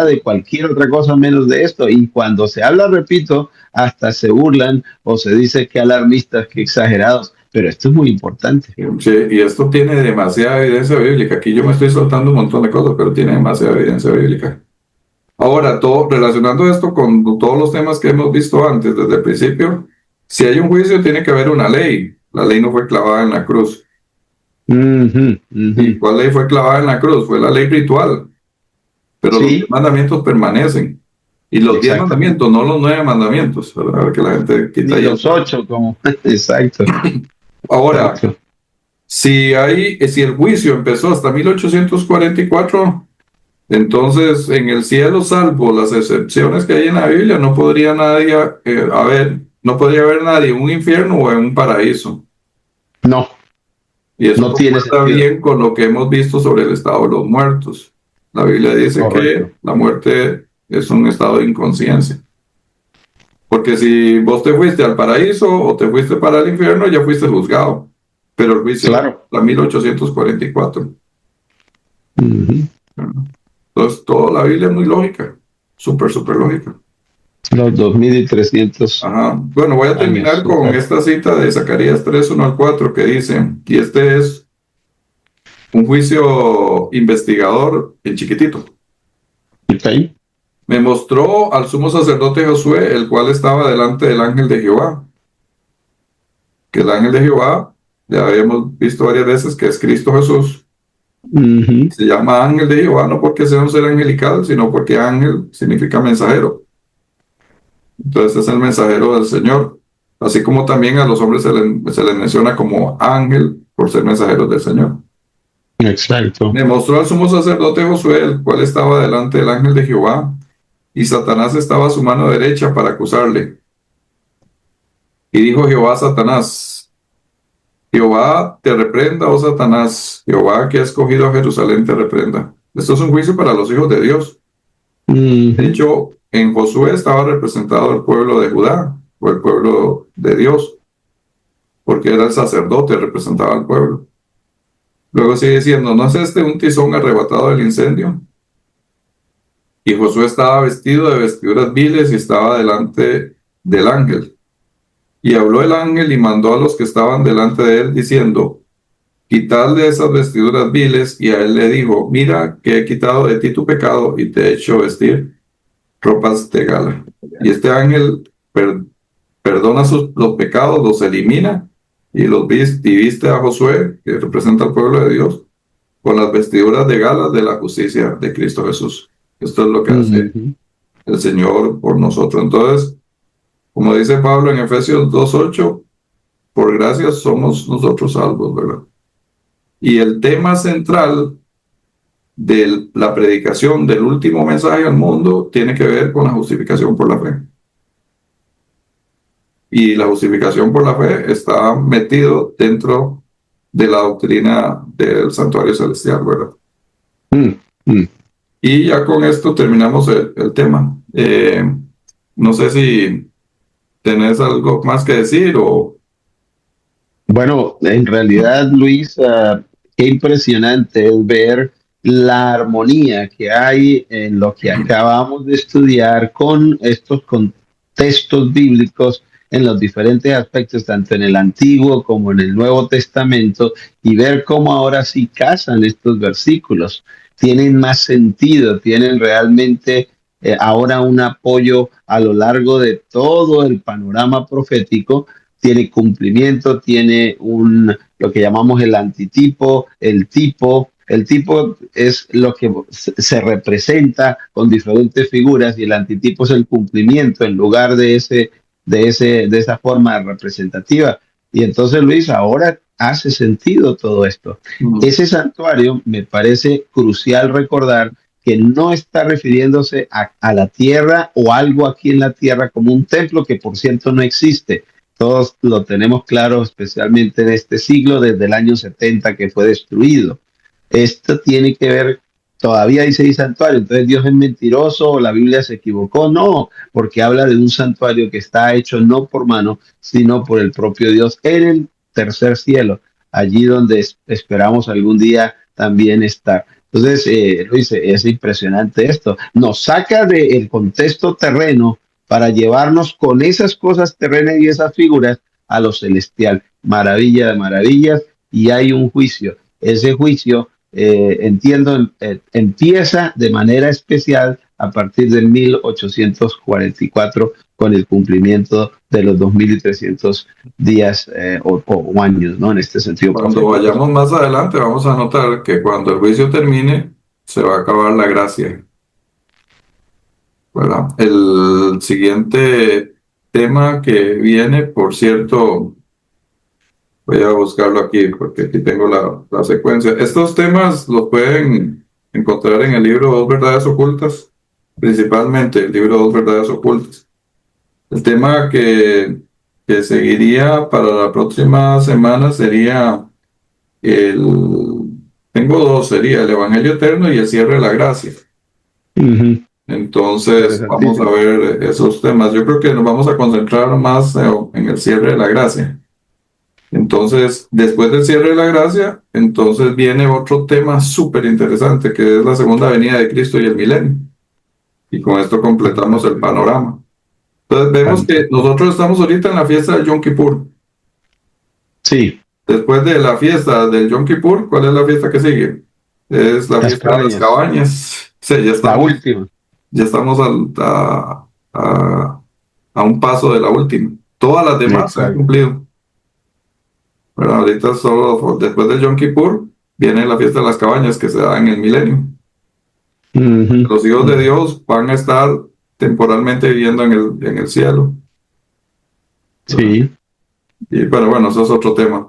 de cualquier otra cosa menos de esto. Y cuando se habla, repito, hasta se burlan o se dice que alarmistas, que exagerados. Pero esto es muy importante. Sí, y esto tiene demasiada evidencia bíblica. Aquí yo me estoy soltando un montón de cosas, pero tiene demasiada evidencia bíblica. Ahora, todo, relacionando esto con todos los temas que hemos visto antes, desde el principio, si hay un juicio, tiene que haber una ley. La ley no fue clavada en la cruz. Ujú, ¿Y ujú. cuál ley fue clavada en la cruz? Fue la ley ritual, pero los 10 Sí, mandamientos permanecen. Y los 10 exactamente. mandamientos, no los 9 mandamientos, ¿verdad? Que la gente quita Ni ahí. los ocho, como. Exacto, Ahora, exacto. si el juicio empezó hasta 1844, entonces en el cielo, salvo las excepciones que hay en la Biblia, no podría nadie no podría haber nadie en un infierno o en un paraíso. No, Y eso no tiene concuerda sentido. bien con lo que hemos visto sobre el estado de los muertos. La Biblia dice que Correcto. la muerte es un estado de inconsciencia. Porque si vos te fuiste al paraíso o te fuiste para el infierno, ya fuiste juzgado. Pero el juicio es Claro. hasta 1844. Ujú. Entonces, toda la Biblia es muy lógica. Súper, súper lógica. Los 2300 Ajá. Bueno, voy a años. terminar con Exacto. esta cita de Zacarías 3:1 al 4 que dice, y este es un juicio investigador en chiquitito. Ok. Me mostró al sumo sacerdote Josué, el cual estaba delante del ángel de Jehová, que el ángel de Jehová, ya habíamos visto varias veces que es Cristo Jesús. Ujú. Se llama ángel de Jehová no porque sea un ser angelical, sino porque ángel significa mensajero. Entonces es el mensajero del Señor. Así como también a los hombres se les menciona como ángel por ser mensajeros del Señor. Exacto. Me mostró al sumo sacerdote Josué, el cual estaba delante del ángel de Jehová, y Satanás estaba a su mano derecha para acusarle. Y dijo Jehová a Satanás, Jehová te reprenda, oh Satanás, Jehová que ha escogido a Jerusalén te reprenda. Esto es un juicio para los hijos de Dios. De Ujú. hecho, en Josué estaba representado el pueblo de Judá, o el pueblo de Dios, porque era el sacerdote, representaba al pueblo. Luego sigue diciendo, ¿no es este un tizón arrebatado del incendio? Y Josué estaba vestido de vestiduras viles y estaba delante del ángel. Y habló el ángel y mandó a los que estaban delante de él, diciendo, quitadle esas vestiduras viles, y a él le dijo, mira que he quitado de ti tu pecado y te he hecho vestir ropas de gala. Y este ángel perdona los pecados, los elimina, y y viste a Josué, que representa al pueblo de Dios, con las vestiduras de gala de la justicia de Cristo Jesús. Esto es lo que hace Ujú. el Señor por nosotros. Entonces, como dice Pablo en Efesios 2:8, por gracia somos nosotros salvos, ¿verdad? Y el tema central de la predicación del último mensaje al mundo tiene que ver con la justificación por la fe. Y la justificación por la fe está metido dentro de la doctrina del santuario celestial, ¿verdad? Mm, mm. Y ya con esto terminamos el tema. No sé si tenés algo más que decir o... Bueno, en realidad, Luis, qué impresionante es ver la armonía que hay en lo que acabamos de estudiar con estos contextos bíblicos en los diferentes aspectos, tanto en el Antiguo como en el Nuevo Testamento, y ver cómo ahora sí casan estos versículos. Tienen más sentido, tienen realmente ahora un apoyo a lo largo de todo el panorama profético, tiene cumplimiento, tiene lo que llamamos el antitipo, el tipo. El tipo es lo que se representa con diferentes figuras y el antitipo es el cumplimiento en lugar de esa forma representativa. Y entonces, Luis, ahora hace sentido todo esto. Ese santuario me parece crucial recordar que no está refiriéndose a la tierra o algo aquí en la tierra como un templo que por cierto no existe. Todos lo tenemos claro, especialmente en este siglo, desde el año 70 que fue destruido. Esto tiene que ver, todavía dice el santuario, entonces Dios es mentiroso o la Biblia se equivocó. No, porque habla de un santuario que está hecho no por mano, sino por el propio Dios en el tercer cielo, allí donde esperamos algún día también estar. Entonces, Luis, es impresionante esto. Nos saca del contexto terreno para llevarnos con esas cosas terrenas y esas figuras a lo celestial. Maravilla de maravillas, y hay un juicio. Ese juicio, entiendo, empieza de manera especial a partir de 1844 con el cumplimiento de los 2300 días o años, ¿no? En este sentido Cuando profético. vayamos más adelante vamos a notar que cuando el juicio termine se va a acabar la gracia, ¿verdad? El siguiente tema que viene, por cierto, voy a buscarlo aquí porque aquí tengo la secuencia. Estos temas los pueden encontrar en el libro Dos Verdades Ocultas, principalmente el libro Dos Verdades Ocultas. El tema que seguiría para la próxima semana sería el... Tengo dos, sería el Evangelio Eterno y el cierre de la gracia. Ujú. Entonces, vamos a Interesantísimo. ver esos temas. Yo creo que nos vamos a concentrar más en el cierre de la gracia. Entonces, después del cierre de la gracia, entonces viene otro tema súper interesante, que es la segunda venida de Cristo y el milenio. Y con esto completamos el Fantástico. panorama. Entonces, vemos que Fantástico. nosotros estamos ahorita en la fiesta del Yom Kippur. Sí, Después de la fiesta del Yom Kippur, ¿cuál es la fiesta que sigue? Es la las fiesta de las cabañas. cabañas. Sí, La última. ya estamos a un paso de la última. Todas las demás se han Exacto. cumplido. Pero ahorita solo después del Yom Kippur viene la fiesta de las cabañas que se da en el milenio. Ujú. Los hijos de Dios van a estar temporalmente viviendo en el cielo, ¿verdad? Sí. Y bueno, eso es otro tema.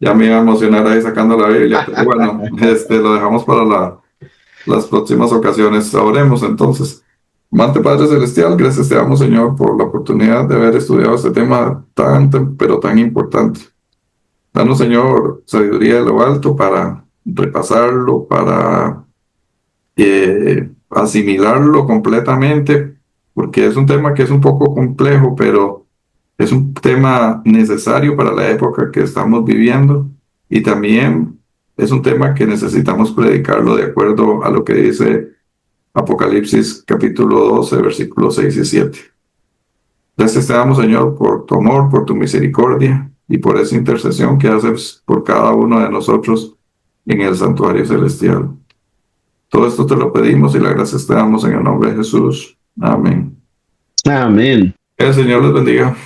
Ya me iba a emocionar ahí sacando la Biblia, pero bueno, lo dejamos para las próximas ocasiones. Oremos entonces. Amante Padre Celestial, gracias te damos, Señor, por la oportunidad de haber estudiado este tema pero tan importante. Danos, Señor, sabiduría de lo alto para repasarlo, para asimilarlo completamente, porque es un tema que es un poco complejo, pero es un tema necesario para la época que estamos viviendo, y también es un tema que necesitamos predicarlo de acuerdo a lo que dice Apocalipsis capítulo 12, versículos 6 y 7. Gracias te damos, Señor, por tu amor, por tu misericordia, y por esa intercesión que haces por cada uno de nosotros en el santuario celestial. Todo esto te lo pedimos y la gracias te damos en el nombre de Jesús. Amén. Amén. El Señor les bendiga.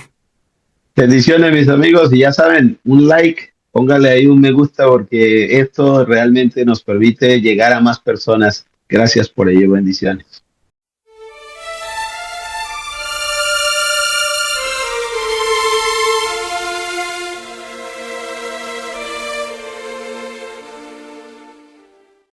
Bendiciones, mis amigos, y ya saben, un like, póngale ahí un me gusta porque esto realmente nos permite llegar a más personas. Gracias por ello, bendiciones.